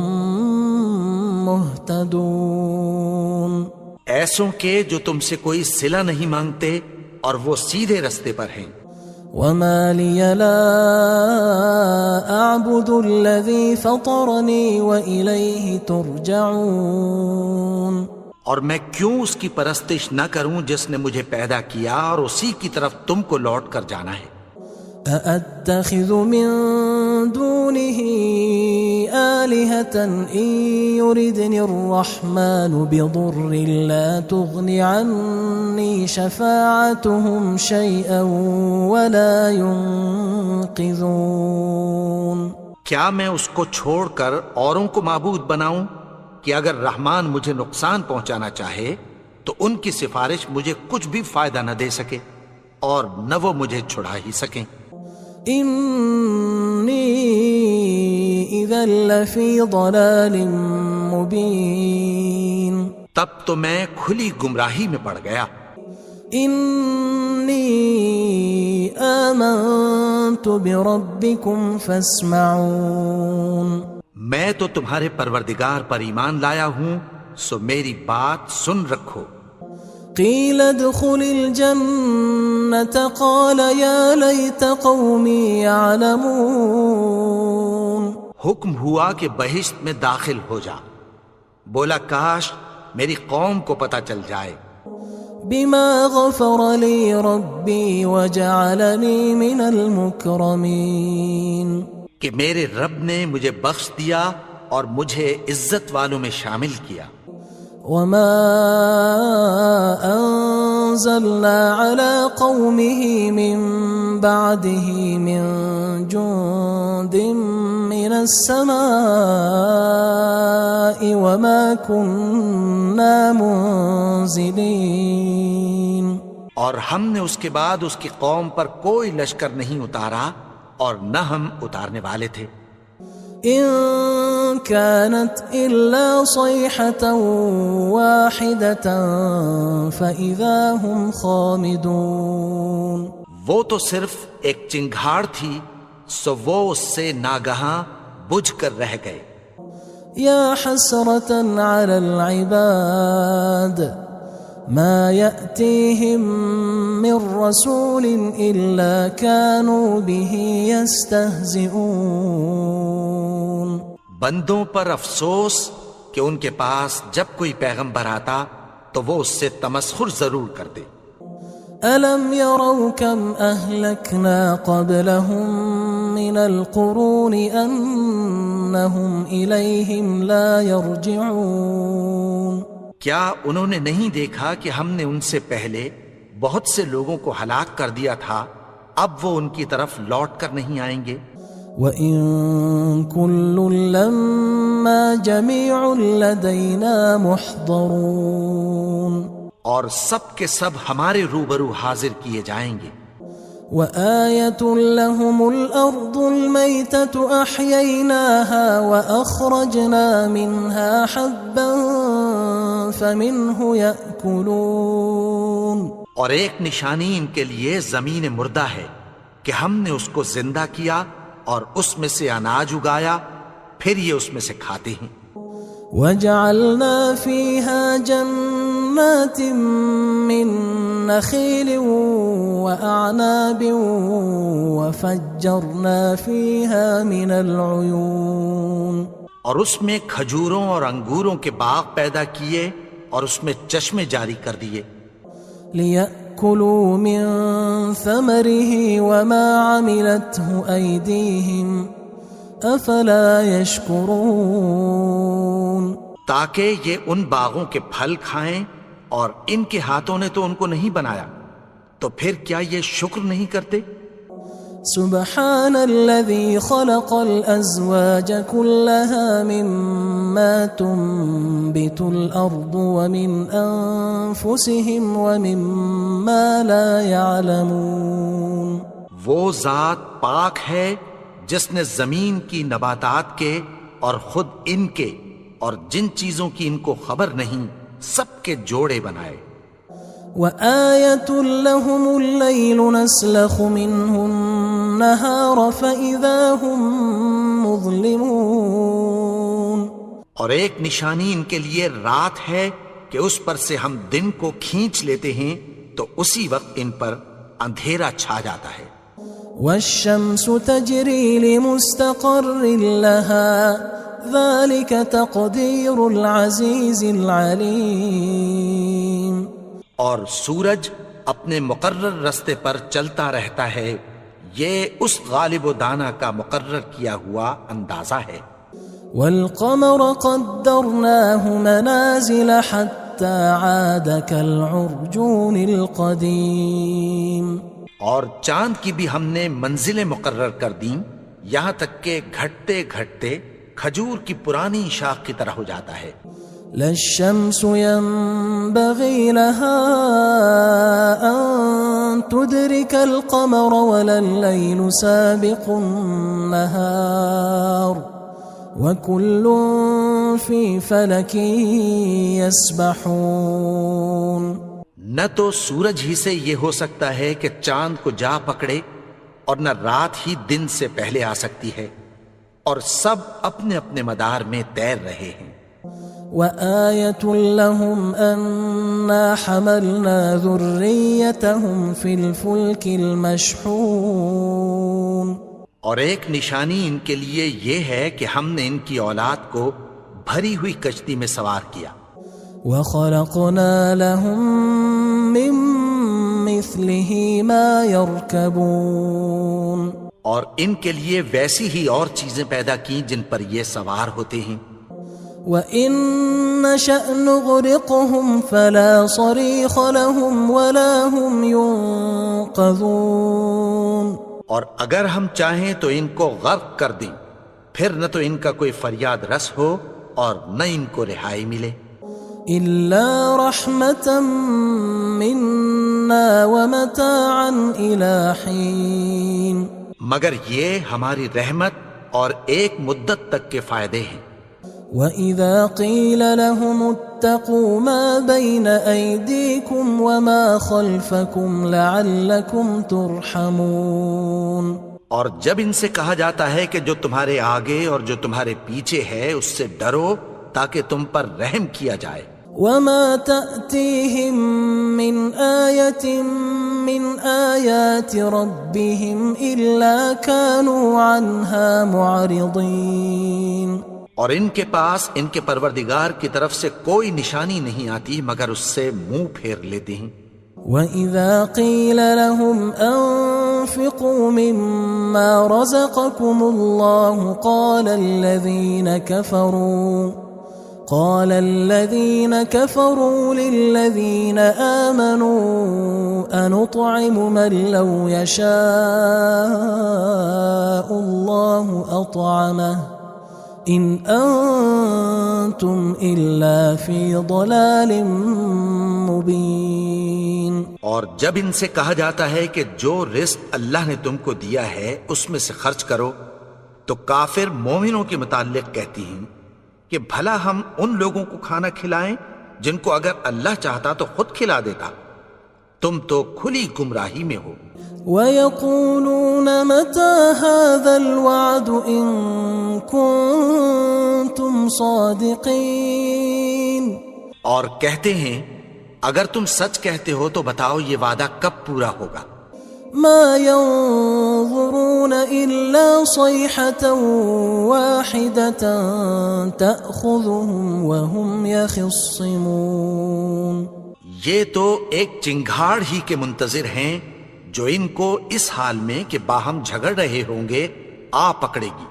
مهتدون۔ ایسوں کے جو تم سے کوئی صلہ نہیں مانگتے اور وہ سیدھے رستے پر ہیں۔ وما لي لا أعبد الذي فطرني وإليه ترجعون۔ اور میں کیوں اس کی پرستش نہ کروں جس نے مجھے پیدا کیا اور اسی کی طرف تم کو لوٹ کر جانا ہے۔ أأتخذ من دونه آلهة إن يردني الرحمن بضر لا تغن عني شفاعتهم شيئا ولا ينقذون۔ کیا میں اس کو چھوڑ کر اوروں کو معبود بناؤں کہ اگر رحمان مجھے نقصان پہنچانا چاہے تو ان کی سفارش مجھے کچھ بھی فائدہ نہ دے سکے اور نہ وہ مجھے چھڑا ہی سکیں؟ انی اذا لفی ضلال مبین، تب تو میں کھلی گمراہی میں پڑ گیا۔ انی آمنت بربکم فاسمعون، میں تو تمہارے پروردگار پر ایمان لایا ہوں، سو میری بات سن رکھو۔ قیل ادخل الجنة قال یا لیت قومی یعلمون، حکم ہوا کہ بہشت میں داخل ہو جا، بولا کاش میری قوم کو پتہ چل جائے۔ بما غفر لی ربی وجعلنی من المکرمین، کہ میرے رب نے مجھے بخش دیا اور مجھے عزت والوں میں شامل کیا۔ وما انزلنا على قومه من بعده من جند من السماء وما كنا منزلين، اور ہم نے اس کے بعد اس کی قوم پر کوئی لشکر نہیں اتارا اور نہ ہم اتارنے والے تھے۔ إن كانت إلا صيحة واحدة فإذا هم خامدون، وہ تو صرف ایک چنگھاڑ تھی، سو وہ اس سے ناگہاں بجھ کر رہ گئے۔ يا حسرة على العباد ما يأتيهم من رسول إلا كانوا به يستهزئون، بندوں پر افسوس کہ ان کے پاس جب کوئی پیغمبر آتا تو وہ اس سے تمسخر ضرور کرتے۔ ألم يروا كم أهلكنا قبلهم من القرون أنهم إليهم لا يرجعون، کیا انہوں نے نہیں دیکھا کہ ہم نے ان سے پہلے بہت سے لوگوں کو ہلاک کر دیا تھا، اب وہ ان کی طرف لوٹ کر نہیں آئیں گے؟ وَإِن كُلٌّ لَمَّا جَمِيعٌ لَدَيْنَا مُحْضَرُونَ، اور سب کے سب ہمارے روبرو حاضر کیے جائیں گے۔ وَآيَةٌ لَهُمُ الْأَرْضُ الْمَيْتَةُ أَحْيَيْنَاهَا وَأَخْرَجْنَا مِنْهَا حَبًّا فَمِنْهُ يَأْكُلُونَ، اور ایک نشانی ان کے لیے زمین مردہ ہے کہ ہم نے اس کو زندہ کیا اور اس میں سے اناج اگایا، پھر یہ اس میں سے کھاتے ہیں۔ وَجَعَلْنَا فِيهَا جَنَّاتٍ مِّن نَخِيلٍ وَأَعْنَابٍ وَفَجَّرْنَا فِيهَا مِنَ الْعُيُونِ، اور اس میں کھجوروں اور انگوروں کے باغ پیدا کیے اور اس میں چشمے جاری کر دیے۔ لِيَأْكُلُوا مِن ثَمَرِهِ وَمَا عَمِلَتْهُ أَيْدِيهِمْ أَفَلَا يَشْكُرُونَ، تاکہ یہ ان باغوں کے پھل کھائیں، اور ان کے ہاتھوں نے تو ان کو نہیں بنایا، تو پھر کیا یہ شکر نہیں کرتے؟ سبحان الذي خلق الأزواج كلها مما تنبت الأرض ومن أنفسهم ومما لا يعلمون، وہ ذات پاک ہے جس نے زمین کی نباتات کے اور خود ان کے اور جن چیزوں کی ان کو خبر نہیں سب کے جوڑے بنائے۔ وآية لهم الليل نسلخ منه النهار فإذا هم مظلمون، اور ایک نشانی ان کے لیے رات ہے کہ اس پر سے ہم دن کو کھینچ لیتے ہیں تو اسی وقت ان پر اندھیرا چھا جاتا ہے۔ والشمس تجري لمستقر لها ذلك تقدير العزيز العليم، اور سورج اپنے مقرر رستے پر چلتا رہتا ہے، یہ اس غالب و دانا کا مقرر کیا ہوا اندازہ ہے۔ والقمر قدرناه منازل حتى عاد كالعرجون القديم، اور چاند کی بھی ہم نے منزلیں مقرر کر دیں، یہاں تک کہ گھٹتے گھٹتے کھجور کی پرانی شاخ کی طرح ہو جاتا ہے. لا الشمس ينبغي لها أن تدرك القمر ولا الليل سابق النهار وكل في فلك يسبحون. نہ تو سورج ہی سے یہ ہو سکتا ہے کہ چاند کو جا پکڑے، اور نہ رات ہی دن سے پہلے آ سکتی ہے، اور سب اپنے اپنے مدار میں تیر رہے ہیں. وآية لهم أنا حملنا ذريتهم في الفلك المشحون. اور ایک نشانی ان کے لیے یہ ہے کہ ہم نے ان کی اولاد کو بھری ہوئی کشتی میں سوار کیا. وخلقنا لهم من مثله ما يركبون. اور ان کے لیے ویسی ہی اور چیزیں پیدا کی جن پر یہ سوار ہوتے ہیں. وَإِن نَّشَأْ نُغْرِقْهُمْ فَلَا صَرِيخَ لَهُمْ وَلَا هُمْ يُنقَذُونَ. اور اگر ہم چاہیں تو ان کو غرق کر دیں، پھر نہ تو ان کا کوئی فریاد رس ہو اور نہ ان کو رہائی ملے. إِلَّا رَحْمَةً مِّنَّا وَمَتَاعًا إِلَى حِينٍ. مگر یہ ہماری رحمت اور ایک مدت تک کے فائدے ہیں. وَإِذَا قِيلَ لَهُمُ اتَّقُوا مَا بَيْنَ أَيْدِيكُمْ وَمَا خَلْفَكُمْ لَعَلَّكُمْ تُرْحَمُونَ. اور جب ان سے کہا جاتا ہے کہ جو تمہارے آگے اور جو تمہارے پیچھے ہے اس سے ڈرو تاکہ تم پر رحم کیا جائے. وَمَا تَأْتِيهِم مِّنْ آيَةٍ مِّنْ آيَاتِ رَبِّهِمْ إِلَّا كَانُوا عَنْهَا مُعْرِضِينَ. اور ان کے پاس ان کے پروردگار کی طرف سے کوئی نشانی نہیں آتی مگر اس سے منہ پھیر لیتے ہیں. وَإِذَا قِيلَ لَهُمْ أَنفِقُوا مِمَّا رَزَقَكُمُ اللَّهُ قال الذين كفروا للذين آمنوا أنطعم من لو يشاء الله أطعمه إن أنتم إلا في ضلال مبين. اور جب ان سے کہا جاتا ہے کہ جو رزق اللہ نے تم کو دیا ہے اس میں سے خرچ کرو، تو کافر مومنوں کے متعلق کہتی ہیں کہ بھلا ہم ان لوگوں کو کھانا کھلائیں جن کو اگر اللہ چاہتا تو خود کھلا دیتا. تم تو کھلی گمراہی میں ہو. وَيَقُولُونَ مَتَى هَذَا الْوَعْدُ إِن كُنتُمْ صَادِقِينَ. اور کہتے ہیں اگر تم سچ کہتے ہو تو بتاؤ یہ وعدہ کب پورا ہوگا. ما ينظرون إلا صيحة واحدة تأخذهم وهم يخصمون. یہ تو ایک چنگھاڑ ہی کے منتظر ہیں جو ان کو اس حال میں کہ باہم جھگڑ رہے ہوں گے آ پکڑے گی.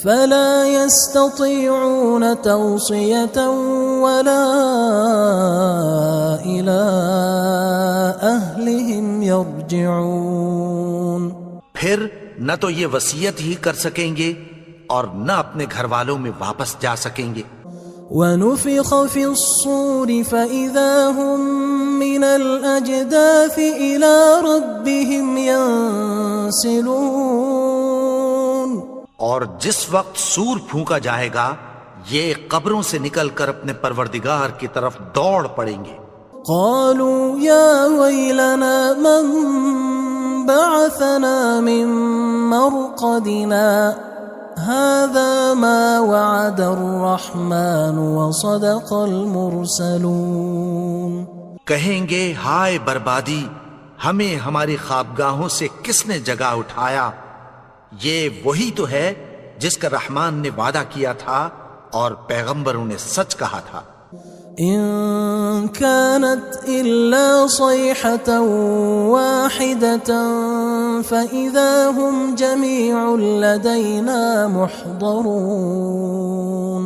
فلا يستطيعون توصية ولا إلى أهلهم يرجعون. پھر نہ تو یہ وصیت ہی کر سکیں گے اور نہ اپنے گھر والوں میں واپس جا سکیں گے. ونفخ في الصور فإذا هم من الأجداث إلى ربهم ينسلون. اور جس وقت سور پھونکا جائے گا یہ قبروں سے نکل کر اپنے پروردگار کی طرف دوڑ پڑیں گے. قالوا يا ويلنا من بعثنا من مرقدنا هذا ما وعد الرحمن وصدق المرسلون. کہیں گے ہائے بربادی، ہمیں ہماری خوابگاہوں سے کس نے جگا اٹھایا؟ یہ وہی تو ہے جس کا رحمان نے وعدہ کیا تھا اور پیغمبروں نے سچ کہا تھا. إن كانت إلا صيحة واحدة فإذا هم جميع لدينا محضرون.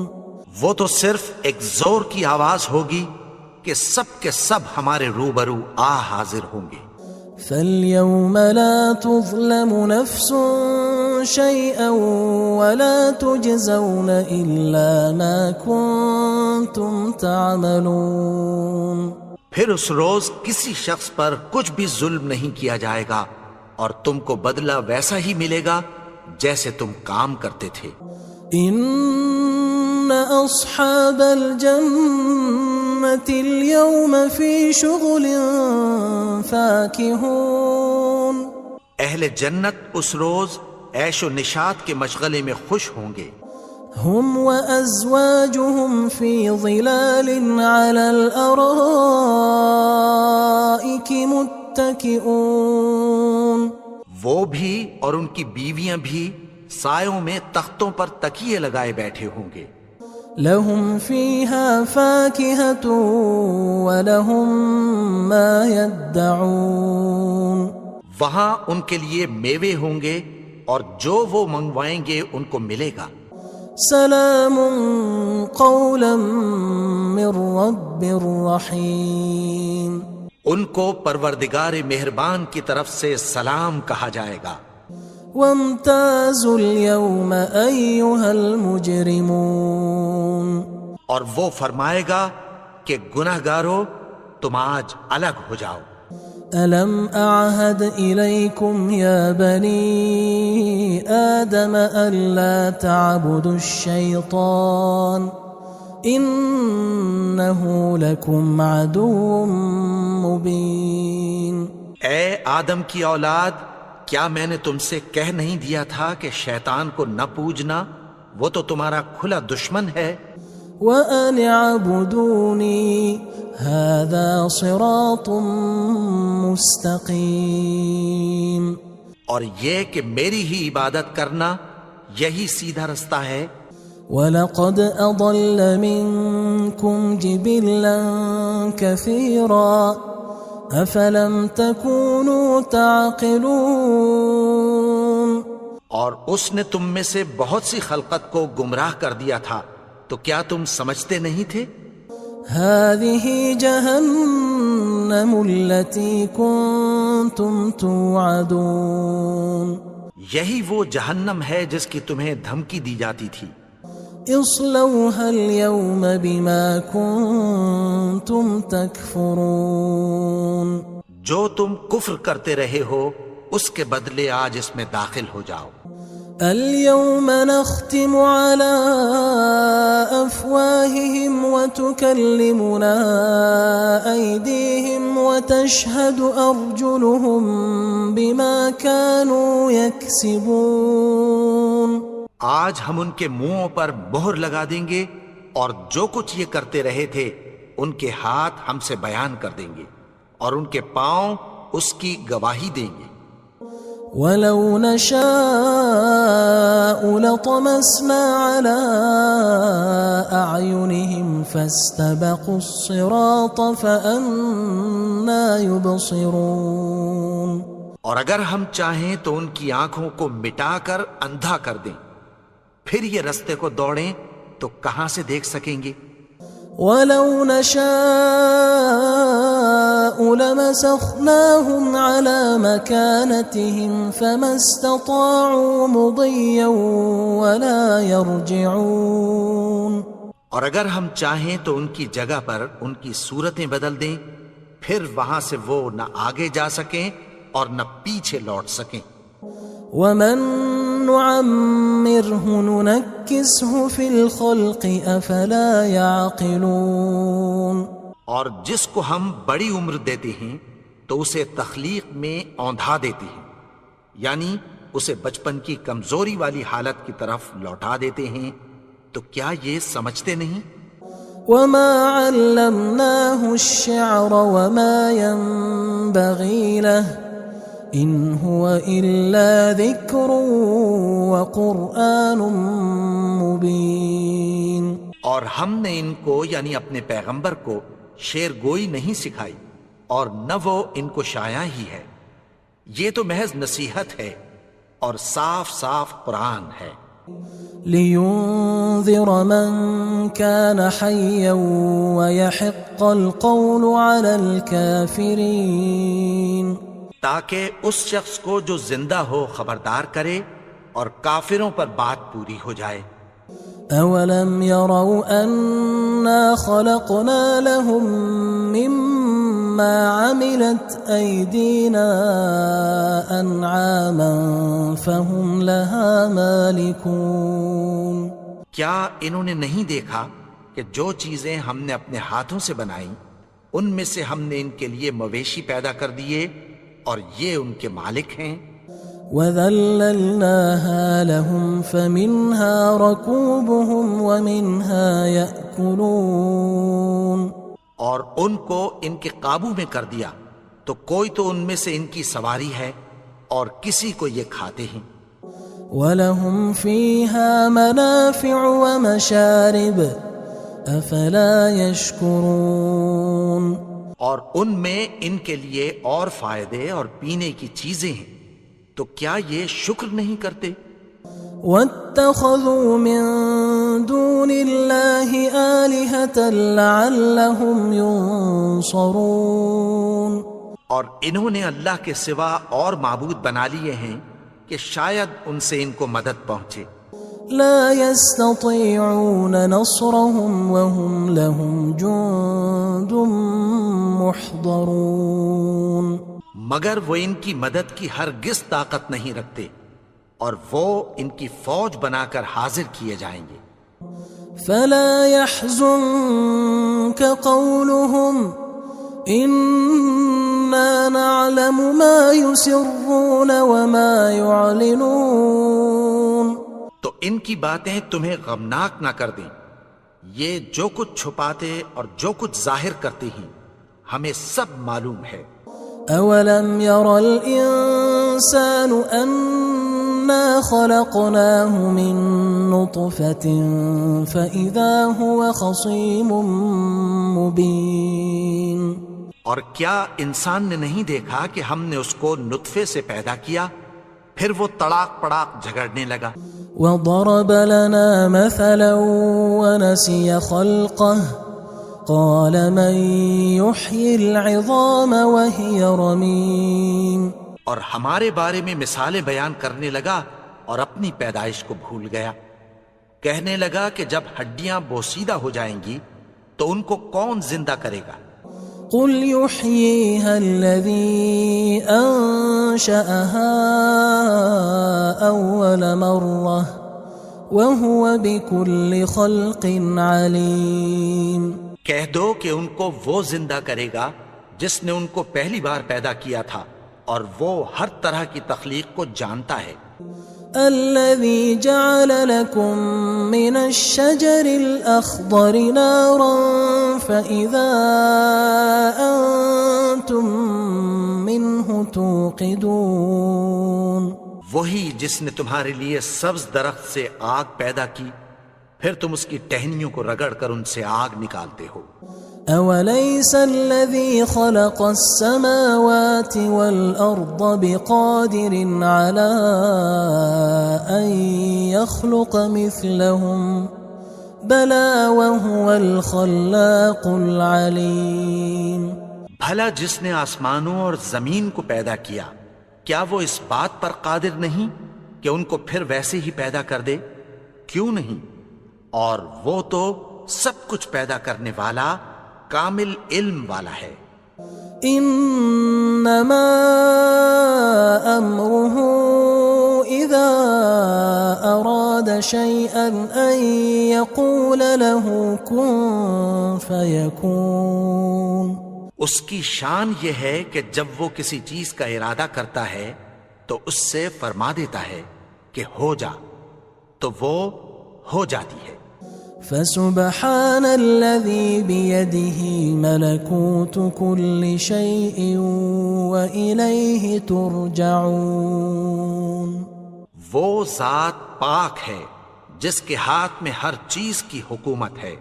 وہ تو صرف ایک زور کی آواز ہوگی کہ سب کے سب ہمارے روبرو حاضر ہوں گے. فاليوم لا تظلم نفس شيئا ولا تجزون إلا ما كنتم تعملون. پھر اس روز کسی شخص پر کچھ بھی ظلم نہیں کیا جائے گا اور تم کو بدلہ ویسا ہی ملے گا جیسے تم کام کرتے تھے. ان اصحاب الجنة اليوم في شغل فاكهون. اہل جنت اس روز عیش و نشاط کے مشغلے میں خوش ہوں گے. هم وأزواجهم في ظلال على الأرائك متكئون. وہ بھی اور ان کی بیویاں بھی سایوں میں تختوں پر تکیے لگائے بیٹھے ہوں گے. لهم فيها فاكهة ولهم ما يدعون. وہاں ان کے لیے میوے ہوں گے اور جو وہ منگوائیں گے ان کو ملے گا. سلام قولا من رب رحیم. ان کو پروردگار مہربان کی طرف سے سلام کہا جائے گا. وامتازوا اليوم أيها المجرمون. اور وہ فرمائے گا کہ گناہگارو تم آج الگ ہو جاؤ. ألم أعهد إليكم يا بني آدم ألا تعبدوا الشيطان إنه لكم عدو مبين. اے آدم کی اولاد، کیا میں نے تم سے کہہ نہیں دیا تھا کہ شیطان کو نہ پوجنا، وہ تو تمہارا کھلا دشمن ہے. وَأَنِ اعْبُدُونِي هَذَا صِرَاطٌ مُسْتَقِيمٌ. اور یہ کہ میری ہی عبادت کرنا یہی سیدھا رستہ ہے. وَلَقَدْ أَضَلَّ مِنْكُمْ جِبِلًّا كَثِيرًا أَفَلَمْ تَكُونُوا تَعْقِلُونَ. اور اس نے تم میں سے بہت سی خلقت کو گمراہ کر دیا تھا، تو کیا تم سمجھتے نہیں تھے؟ هذه جهنم التي كنتم توعدون. یہی وہ جہنم ہے جس کی تمہیں دھمکی دی جاتی تھی. اصلوها اليوم بما كنتم تكفرون. جو تم کفر کرتے رہے ہو اس کے بدلے آج اس میں داخل ہو جاؤ. اليوم نختم على أفواههم وتكلمنا أيديهم وتشهد أرجلهم بما كانوا يكسبون. آج ہم ان کے منہوں پر مہر لگا دیں گے اور جو کچھ یہ کرتے رہے تھے ان کے ہاتھ ہم سے بیان کر دیں گے اور ان کے پاؤں اس کی گواہی دیں گے. وَلَوْ نَشَاءُ لَطَمَسْنَا عَلَىٰ أَعْيُنِهِمْ فَاسْتَبَقُوا الصِّرَاطَ فَأَنَّىٰ يُبْصِرُونَ. اور اگر ہم چاہیں تو ان کی آنکھوں کو مٹا کر اندھا کر دیں، پھر یہ رستے کو دوڑیں تو کہاں سے دیکھ سکیں گے. وَلَوْ نَشَاءُ لَمَسَخْنَاهُمْ عَلَىٰ مَكَانَتِهِمْ فَمَا اسْتَطَاعُوا مُضِيًّا وَلَا يَرْجِعُونَ. اور اگر ہم چاہیں تو ان کی جگہ پر ان کی صورتیں بدل دیں، پھر وہاں سے وہ نہ آگے جا سکیں اور نہ پیچھے لوٹ سکیں. وَمَن نُعَمِّرْهُ نُنَكِّسْهُ فِي الْخَلْقِ أَفَلَا يَعْقِلُونَ. اور جس کو ہم بڑی عمر دیتے ہیں تو اسے تخلیق میں اوندھا دیتے ہیں، یعنی اسے بچپن کی کمزوری والی حالت کی طرف لوٹا دیتے ہیں. تو کیا یہ سمجھتے نہیں؟ وَمَا عَلَّمْنَاهُ الشِّعْرَ وَمَا يَنبَغِي لَهُ إِنْ هُوَ إِلَّا ذِكْرٌ وَقُرْآنٌ مُبِينٌ. اور ہم نے ان کو یعنی اپنے پیغمبر کو شعر گوئی نہیں سکھائی اور نہ وہ ان کو شایع ہی ہے. یہ تو محض نصیحت ہے اور صاف صاف قرآن ہے. لِيُنذِرَ مَن كَانَ حَيًّا وَيَحِقَّ الْقَوْلُ عَلَى الْكَافِرِينَ. تاکہ اس شخص کو جو زندہ ہو خبردار کرے اور کافروں پر بات پوری ہو جائے۔ أولم يروا أنا خلقنا لهم مما عملت أيدينا أنعاما فهم لها مالكون؟ کیا انہوں نے نہیں دیکھا کہ جو چیزیں ہم نے اپنے ہاتھوں سے بنائیں ان میں سے ہم نے ان کے لیے مویشی پیدا کر دیے اور یہ ان کے مالک ہیں۔ وَذَلَّلْنَاهَا لَهُمْ فَمِنْهَا رَكُوبُهُمْ وَمِنْهَا يَأْكُلُونَ، اور ان کو ان کے قابو میں کر دیا تو کوئی تو ان میں سے ان کی سواری ہے اور کسی کو یہ کھاتے ہیں۔ وَلَهُمْ فِيهَا مَنَافِعُ وَمَشَارِبُ أَفَلَا يَشْكُرُونَ، اور ان میں ان کے لیے اور فائدے اور پینے کی چیزیں ہیں، تو کیا یہ شکر نہیں کرتے؟ وَاتَّخَذُوا مِن دُونِ اللَّهِ آلِهَةً لَعَلَّهُمْ يُنصَرُونَ، اور انہوں نے اللہ کے سوا اور معبود بنا لیے ہیں کہ شاید ان سے ان کو مدد پہنچے۔ لا يستطيعون نصرهم وهم لهم جند محضرون، مگر وہ ان کی مدد کی ہرگز طاقت نہیں رکھتے اور وہ ان کی فوج بنا کر حاضر کیے جائیں گے۔ فلا يحزنك قولهم إنا نعلم ما يسرون وما يعلنون، تو ان کی باتیں تمہیں غمناک نہ کر دیں، یہ جو کچھ چھپاتے اور جو کچھ ظاہر کرتے ہیں ہمیں سب معلوم ہے۔ أولم ير الإنسان أنا خلقناه من نطفة فإذا هو خصيم مبين، اور کیا انسان نے نہیں دیکھا کہ ہم نے اس کو نطفے سے پیدا کیا پھر وہ تڑاک پڑاک جھگڑنے لگا۔ وضرب لنا مثلا ونسي خلقه قال من يحيي العظام وهي رميم، اور ہمارے بارے میں مثالیں بیان کرنے لگا اور اپنی پیدائش کو بھول گیا۔ کہنے لگا کہ جب ہڈیاں بوسیدہ ہو جائیں گی تو ان کو کون زندہ کرے گا؟ قل يحييها الذي أنشأها أول مرة وهو بكل خلق عليم، کہہ دو کہ ان کو وہ زندہ کرے گا جس نے ان کو پہلی بار پیدا کیا تھا اور وہ ہر طرح کی تخلیق کو جانتا ہے۔ الذي جعل لكم من الشجر الأخضر نارا فإذا أنتم منه توقدون، وہی جس نے تمہارے لیے سبز درخت سے آگ پیدا کی پھر تم اس کی ٹہنیوں کو رگڑ کر ان سے آگ نکالتے ہو۔ أوليس الذي خلق السماوات والأرض بقادر على أن يخلق مثلهم بلى وهو الخلاق العليم، بھلا جس نے آسمانوں اور زمین کو پیدا کیا کیا وہ اس بات پر قادر نہیں کہ ان کو پھر ویسے ہی پیدا کر دے؟ کیوں نہیں؟ اور وہ تو سب کچھ پیدا کرنے والا کامل علم والا ہے۔ انما امره اذا اراد شيئا ان يقول له كن فيكون، اس کی شان یہ ہے کہ جب وہ کسی چیز کا ارادہ کرتا ہے تو اس سے فرما دیتا ہے کہ ہو جا، تو وہ ہو جاتی ہے۔ فسبحان الذي بيده ملكوت كل شيء وإليه ترجعون، وہ ذات پاک ہے جس کے ہاتھ میں ہر چیز کی حکومت ہے۔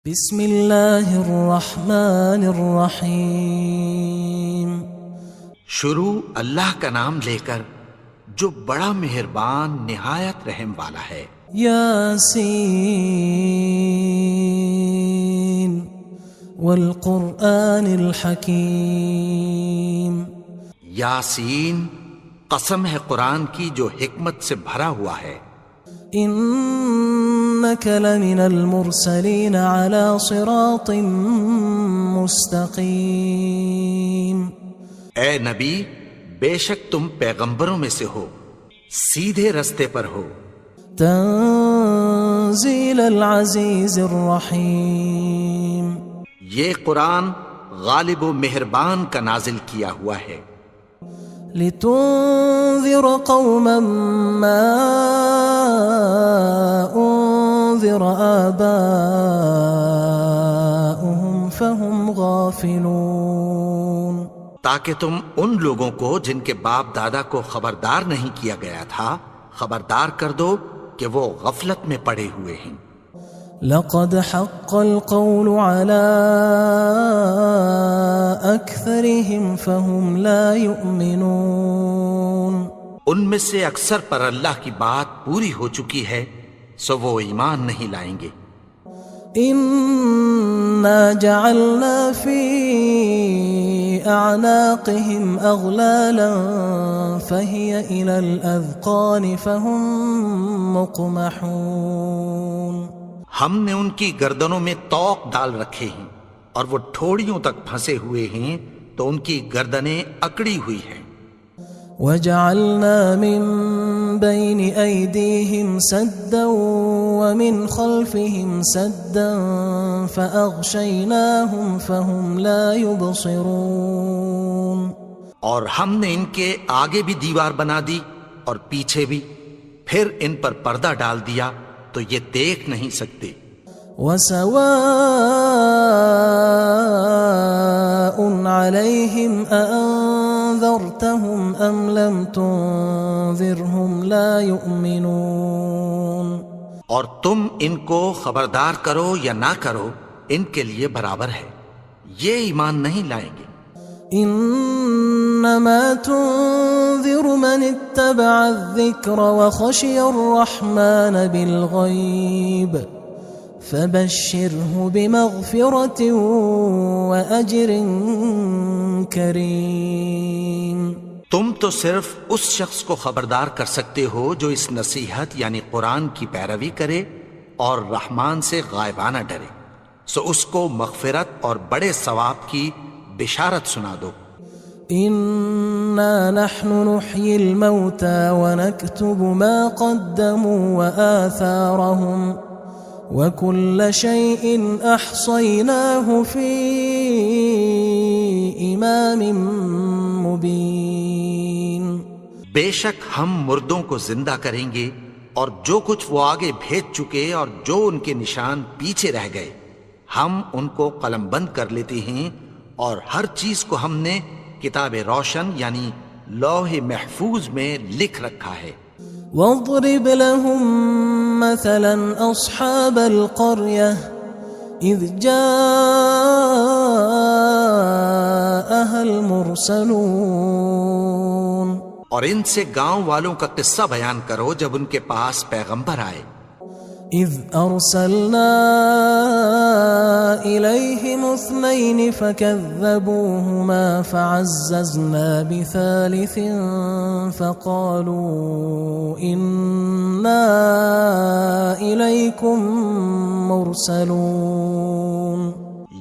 بسم اللہ الرحمن الرحیم، شروع اللہ کا نام لے کر جو بڑا مہربان نہایت رحم والا ہے۔ یاسین والقرآن الحکیم، یاسین قسم ہے قرآن کی جو حکمت سے بھرا ہوا ہے. إنك لمن المرسلين على صراط مستقيم. اے نبی، بے شک تم پیغمبروں میں سے ہو، سیدھے رستے پر ہو. تنزيل العزيز الرحيم. یہ قرآن غالب و مہربان کا نازل کیا ہوا ہے. لتنذر قوما ما أنذر آباؤهم فهم غافلون. تاکہ تم ان لوگوں کو جن کے باپ دادا کو خبردار نہیں کیا گیا تھا خبردار کر دو کہ وہ غفلت میں پڑے ہوئے ہیں. لقد حق القول على أكثرهم فهم لا يؤمنون. ان میں سے اکثر پر اللہ کی بات پوری ہو چکی ہے سو وہ ایمان نہیں لائیں گے. إنا جعلنا في أعناقهم أغلالا فهي إلى الأذقان فهم مقمحون. ہم نے ان کی گردنوں میں طوق ڈال رکھے ہیں اور وہ ٹھوڑیوں تک پھنسے ہوئے ہیں تو ان کی گردنیں اکڑی ہوئی ہیں. وجعلنا من بين أيديهم سدا ومن خلفهم سدا فأغشيناهم فهم لا يبصرون. اور ہم نے ان کے آگے بھی دیوار بنا دی اور پیچھے بھی، پھر ان پر پردہ ڈال دیا تو یہ دیکھ نہیں سکتے. وسواء عليهم أأنذرتهم أم لم تنذرهم لا يؤمنون. اور تم ان کو خبردار کرو یا نہ کرو ان کے لیے برابر ہے، یہ ایمان نہیں لائیں گے. انما تنذر من اتبع الذکر وخشی الرحمن بالغیب فبشره بمغفرة وأجر کریم. تم تو صرف اس شخص کو خبردار کر سکتے ہو جو اس نصیحت یعنی قرآن کی پیروی کرے اور رحمان سے غائبانہ ڈرے، سو اس کو مغفرت اور بڑے ثواب کی بشارت سنا دو. إنا نحن نحيي الموتى ونكتب ما قدموا وآثارهم وكل شيء أحصيناه في إمام مبين. بے شک ہم مردوں کو زندہ کریں گے اور جو کچھ وہ آگے بھیج چکے اور جو ان کے نشان پیچھے رہ گئے ہم ان کو قلم بند کر لیتے ہیں، اور ہر چیز کو ہم نے کتاب روشن یعنی لوح محفوظ میں لکھ رکھا ہے. واضرب لهم مثلا أصحاب القرية إذ جاءها المرسلون. اور ان سے گاؤں والوں کا قصہ بیان کرو جب ان کے پاس پیغمبر آئے. إذ أرسلنا إليهم 2 فكذبوهما فعززنا بثالث فقالوا إنا إليكم مرسلون.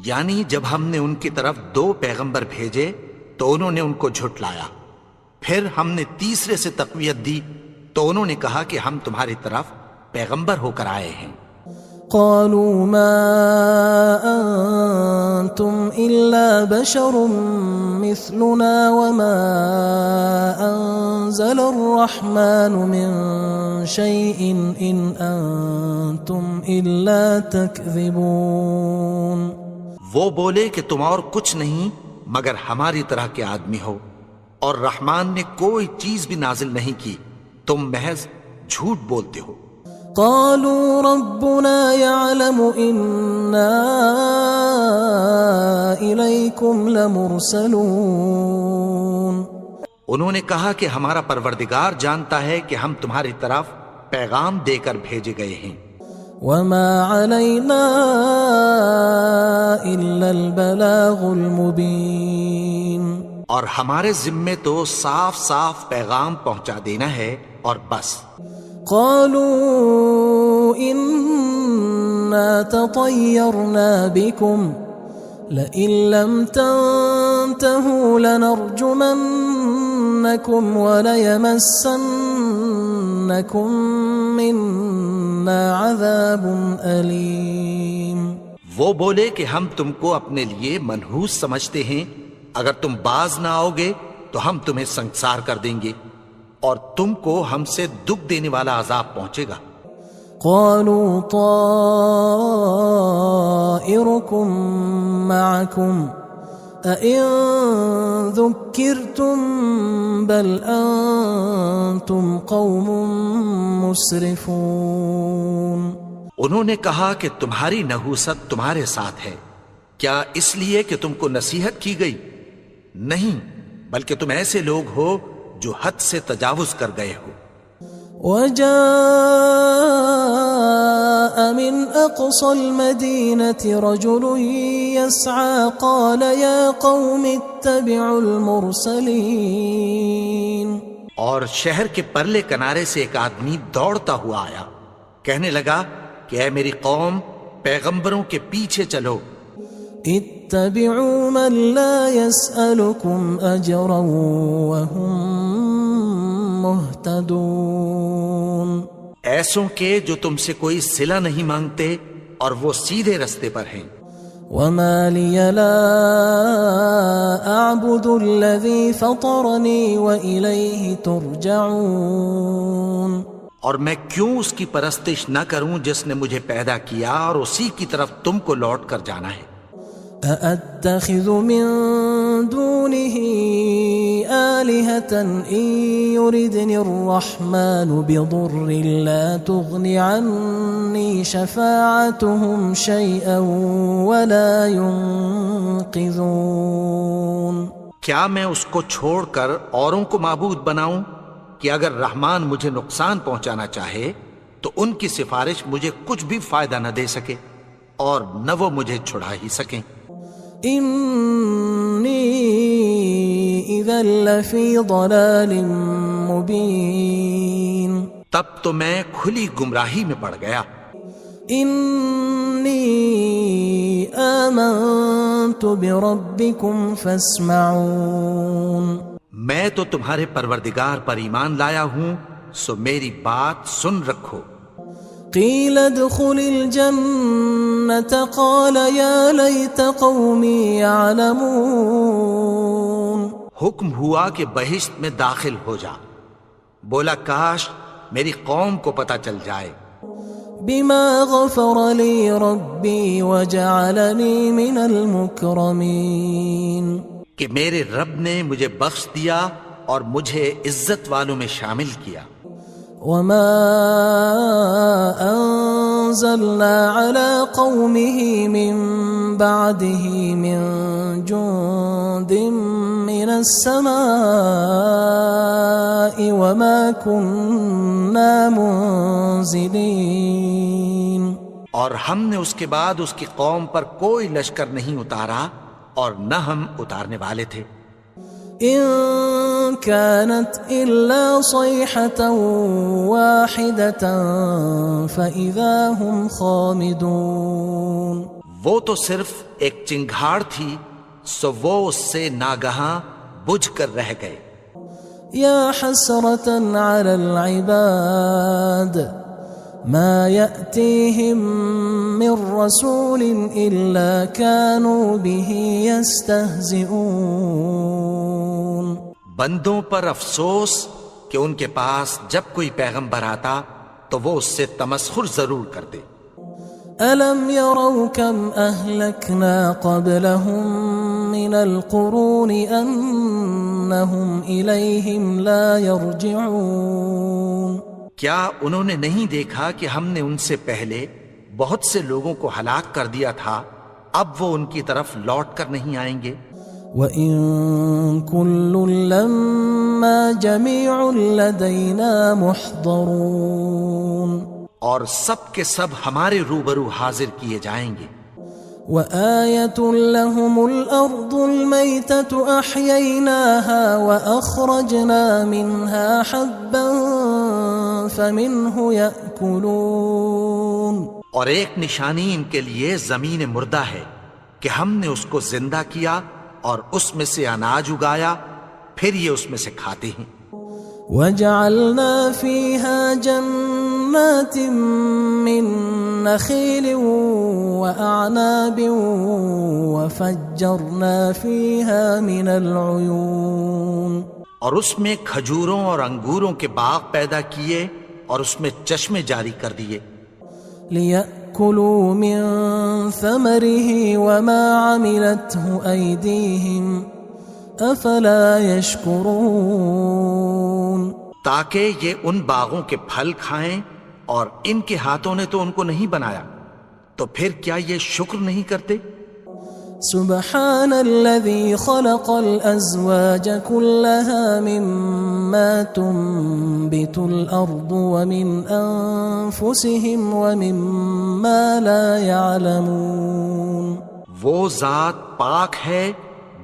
یعنی جب ہم نے ان کی طرف 2 پیغمبر بھیجے تو انہوں نے ان کو جھٹلایا، پھر ہم نے تیسرے سے تقویت دی تو انہوں نے کہا کہ ہم تمہاری طرف پیغمبر ہو کر آئے ہیں. قالوا ما أنتم إلا بشر مثلنا وما أنزل الرحمن من شيء إن أنتم إلا تكذبون. وہ بولے کہ تم اور کچھ نہیں مگر ہماری طرح کے آدمی ہو، اور رحمان نے کوئی چیز بھی نازل نہیں کی، تم محض جھوٹ بولتے ہو. قالوا ربنا يعلم إنا إليكم لمرسلون. انہوں نے کہا کہ ہمارا پروردگار جانتا ہے کہ ہم تمہاری طرف پیغام دے کر بھیجے گئے ہیں. وما علينا إلا البلاغ المبين. اور ہمارے ذمے تو صاف صاف پیغام پہنچا دینا ہے اور بس. قالوا إنا تطيرنا بكم لئن لم تنتهوا لنرجمنكم وليمسنكم منا عذاب أليم. وہ بولے کہ ہم تم کو اپنے لیے منحوس سمجھتے ہیں، اگر تم باز نہ آؤ گے تو ہم تمہیں سنگسار کر دیں گے اور تم کو ہم سے دکھ دینے والا عذاب پہنچے گا. قالوا طائركم معكم أئن ذكرتم بل أنتم قوم مسرفون. انہوں نے کہا کہ تمہاری نحوست تمہارے ساتھ ہے، کیا اس لیے کہ تم کو نصیحت کی گئی؟ نہیں، بلکہ تم ایسے لوگ ہو جو حد سے تجاوز کر گئے ہو. وجاء من أقصى المدينة رجل يسعى قال يا قوم اتبعوا المرسلين. اور شہر کے پرلے کنارے سے ایک آدمی دوڑتا ہوا آیا، کہنے لگا کہ اے میری قوم، پیغمبروں کے پیچھے چلو. اتبعوا من لا يسألكم أجرا وهم مهتدون. ایسوں کے جو تم سے کوئی صلہ نہیں مانگتے اور وہ سیدھے رستے پر ہیں. وما لي لا أعبد الذي فطرني وإليه ترجعون. اور میں کیوں اس کی پرستش نہ کروں جس نے مجھے پیدا کیا اور اسی کی طرف تم کو لوٹ کر جانا ہے. أأتخذ من دونه آلهة إن يردني الرحمن بضر لا تغن عني شفاعتهم شيئا ولا ينقذون. کیا میں اس کو چھوڑ کر اوروں کو معبود بناؤں کہ اگر رحمان مجھے نقصان پہنچانا چاہے تو ان کی سفارش مجھے کچھ بھی فائدہ نہ دے سکے اور نہ وہ مجھے چھڑا ہی سکیں. إني إذا لفي ضلال مبين. تب تو میں کھلی گمراہی میں پڑ گیا. إني آمنت بربكم فاسمعون. میں تو تمہارے پروردگار پر ایمان لایا ہوں، سو میری بات سن رکھو. قيل ادخل الجنة قال يا ليت قومي يعلمون. حکم ہوا کہ بہشت میں داخل ہو جا. بولا کاش میری قوم کو پتہ چل جائے. بما غفر لي ربي وجعلني من المكرمين. کہ میرے رب نے مجھے بخش دیا اور مجھے عزت والوں میں شامل کیا. وما أنزلنا على قومه من بعده من جند من السماء وما كنا منزلين. اور ہم نے اس کے بعد اس کی قوم پر کوئی لشکر نہیں اتارا اور نہ ہم اتارنے والے تھے. إن كانت إلا صيحة واحدة فإذا هم خامدون. وہ تو صرف ایک چنگھاڑ تھی، سو وہ اس سے ناگہاں بجھ کر رہ گئے. يا حسرة على العباد ما يأتيهم من رسول إلا كانوا به يستهزئون. بندوں پر افسوس کہ ان کے پاس جب کوئی پیغمبر آتا تو وہ اس سے تمسخر ضرور کرتے. ألم يروا كم أهلكنا قبلهم من القرون أنهم إليهم لا يرجعون. کیا انہوں نے نہیں دیکھا کہ ہم نے ان سے پہلے بہت سے لوگوں کو ہلاک کر دیا تھا، اب وہ ان کی طرف لوٹ کر نہیں آئیں گے. وَإِن كُلٌّ لَمَّا جَمِيعٌ لَدَيْنَا مُحْضَرُونَ. اور سب کے سب ہمارے روبرو حاضر کیے جائیں گے. وآية لهم الأرض الميتة أحييناها وأخرجنا منها حبا فمنه يأكلون. اور ایک نشانی ان کے لیے زمین مردہ ہے کہ ہم نے اس کو زندہ کیا اور اس میں سے اناج اگایا، پھر یہ اس میں سے کھاتے ہیں. وجعلنا فيها جنات من نخيل وأعناب وفجرنا فيها من العيون. اور اس میں کھجوروں اور انگوروں کے باغ پیدا کیے اور اس میں چشمے جاری کر دیے. ليأكلوا من ثمره وما عملته أيديهم أفلا يشكرون. تاکہ یہ ان باغوں کے پھل کھائیں اور ان کے ہاتھوں نے تو ان کو نہیں بنایا، تو پھر کیا یہ شکر نہیں کرتے؟ سبحان الذي خلق الأزواج كلها مما تنبت الأرض ومن أنفسهم ومما لا يعلمون. وہ ذات پاک ہے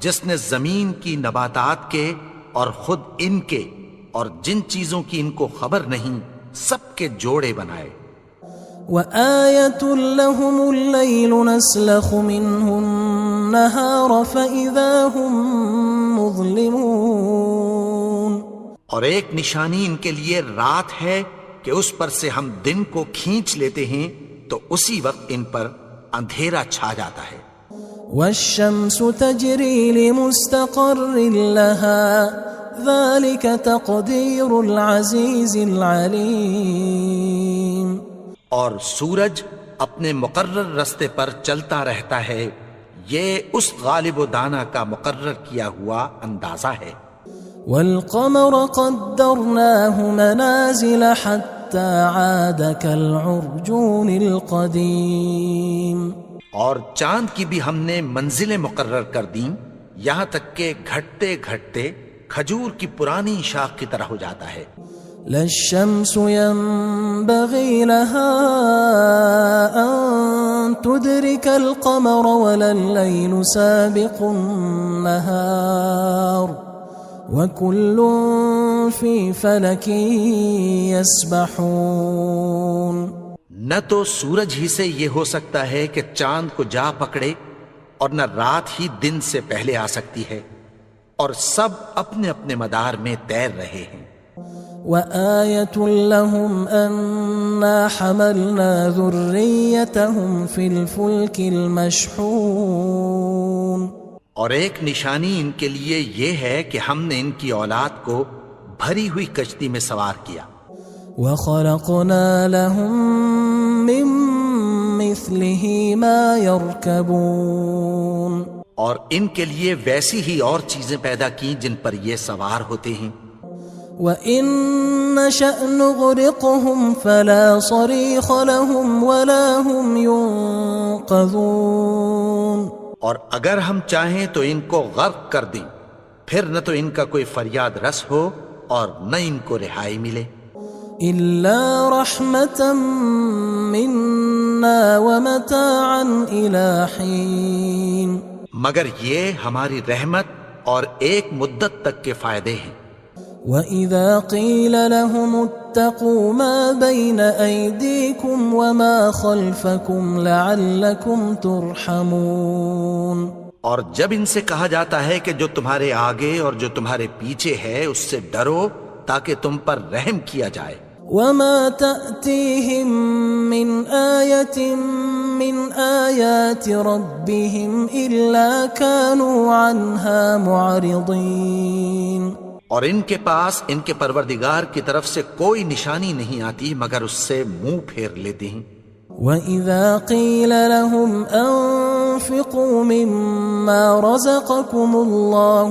جس نے زمین کی نباتات کے اور خود ان کے اور جن چیزوں کی ان کو خبر نہیں سب کے جوڑے بنائے. وآية لهم الليل نسلخ منه النهار فإذا هم مظلمون. اور ایک نشانی ان کے لیے رات ہے کہ اس پر سے ہم دن کو کھینچ لیتے ہیں تو اسی وقت ان پر اندھیرا چھا جاتا ہے. والشمس تجري لمستقر لها ذلك تقدير العزيز العليم. اور سورج اپنے مقرر رستے پر چلتا رہتا ہے، یہ اس غالب و دانا کا مقرر کیا ہوا اندازہ ہے. والقمر قدرناه منازل حتى عاد كالعرجون القديم. اور چاند کی بھی ہم نے منزلیں مقرر کر دیں یہاں تک کہ گھٹتے گھٹتے کھجور کی پرانی شاخ کی طرح ہو جاتا ہے. لا الشمس ينبغي لها أن تدرك القمر ولا الليل سابق النهار وكل في فلك يسبحون. نہ تو سورج ہی سے یہ ہو سکتا ہے کہ چاند کو جا پکڑے اور نہ رات ہی دن سے پہلے آ سکتی ہے، اور سب اپنے اپنے مدار میں تیر رہے ہیں. وآية لهم أنا حملنا ذريتهم في الفلك المشحون. اور ایک نشانی ان کے لیے یہ ہے کہ ہم نے ان کی اولاد کو بھری ہوئی کشتی میں سوار کیا. وخلقنا لهم من مثله ما يركبون. اور ان کے لیے ویسی ہی اور چیزیں پیدا کی جن پر یہ سوار ہوتے ہیں. وَإِن نَّشَأْ نُغْرِقْهُمْ فَلَا صَرِيخَ لَهُمْ وَلَا هُمْ يُنقَذُونَ. اور اگر ہم چاہیں تو ان کو غرق کر دیں، پھر نہ تو ان کا کوئی فریاد رس ہو اور نہ ان کو رہائی ملے. إِلَّا رَحْمَةً مِّنَّا وَمَتَاعًا إِلَى حِينٍ. مگر یہ ہماری رحمت اور ایک مدت تک کے فائدے ہیں. وَإِذَا قِيلَ لَهُمُ اتَّقُوا مَا بَيْنَ أَيْدِيكُمْ وَمَا خَلْفَكُمْ لَعَلَّكُمْ تُرْحَمُونَ. اور جب ان سے کہا جاتا ہے کہ جو تمہارے آگے اور جو تمہارے پیچھے ہے اس سے ڈرو تاکہ تم پر رحم کیا جائے. وَمَا تَأْتِيهِم مِّنْ آيَةٍ مِّنْ آيَاتِ رَبِّهِمْ إِلَّا كَانُوا عَنْهَا مُعْرِضِينَ. اور ان کے پاس ان کے پروردگار کی طرف سے کوئی نشانی نہیں آتی مگر اس سے منہ پھیر لیتے ہیں. وَإِذَا قِيلَ لَهُمْ أَنفِقُوا مِمَّا رَزَقَكُمُ اللَّهُ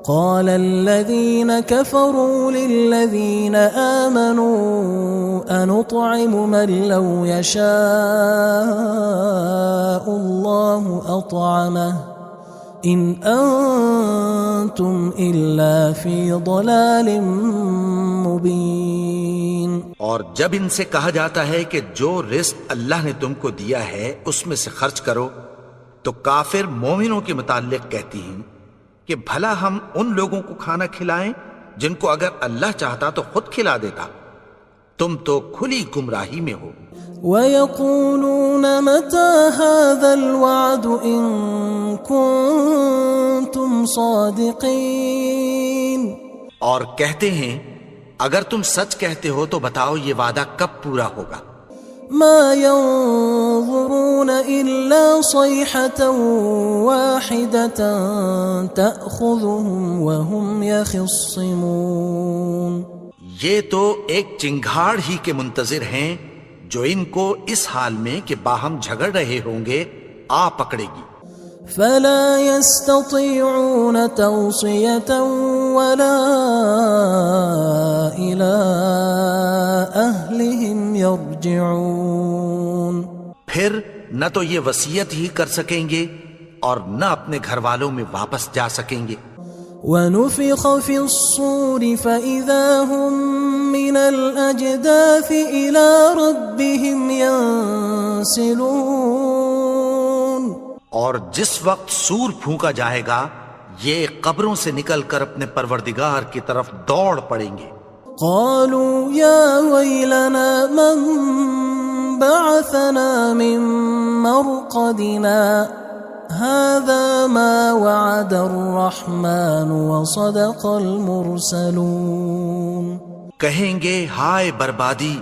قال الذين كفروا للذين آمنوا أنطعم من لو يشاء الله أطعمه إن أنتم إلا في ضلال مبين. اور جب ان سے کہا جاتا ہے کہ جو رزق اللہ نے تم کو دیا ہے اس میں سے خرچ کرو، تو کافر مومنوں کے متعلق کہتی ہیں کہ بھلا ہم ان لوگوں کو کھانا کھلائیں جن کو اگر اللہ چاہتا تو خود کھلا دیتا، تم تو کھلی گمراہی میں ہو. وَيَقُولُونَ مَتَى هَذَا الْوَعْدُ إِن كُنتُمْ صَادِقِينَ. اور کہتے ہیں اگر تم سچ کہتے ہو تو بتاؤ یہ وعدہ کب پورا ہوگا. مَا يَنظُرُونَ إِلَّا صَيْحَةً وَاحِدَةً تَأْخُذُهُمْ وَهُمْ يَخِصِّمُونَ. یہ تو ایک چنگھاڑ ہی کے منتظر ہیں جو ان کو اس حال میں کہ باہم جھگڑ رہے ہوں گے آ پکڑے گی. فلا يستطيعون توصية ولا إلى أهلهم يرجعون. پھر نہ تو یہ وصیت ہی کر سکیں گے اور نہ اپنے گھر والوں میں واپس جا سکیں گے. ونفخ في الصور فإذا هم من الأجداث إلى ربهم ينسلون. اور جس وقت سور پھونکا جائے گا یہ قبروں سے نکل کر اپنے پروردگار کی طرف دوڑ پڑیں گے. قالوا يا ويلنا من بعثنا من مرقدنا هذا ما وعد الرحمن وصدق المرسلون. کہیں گے ہائے بربادی،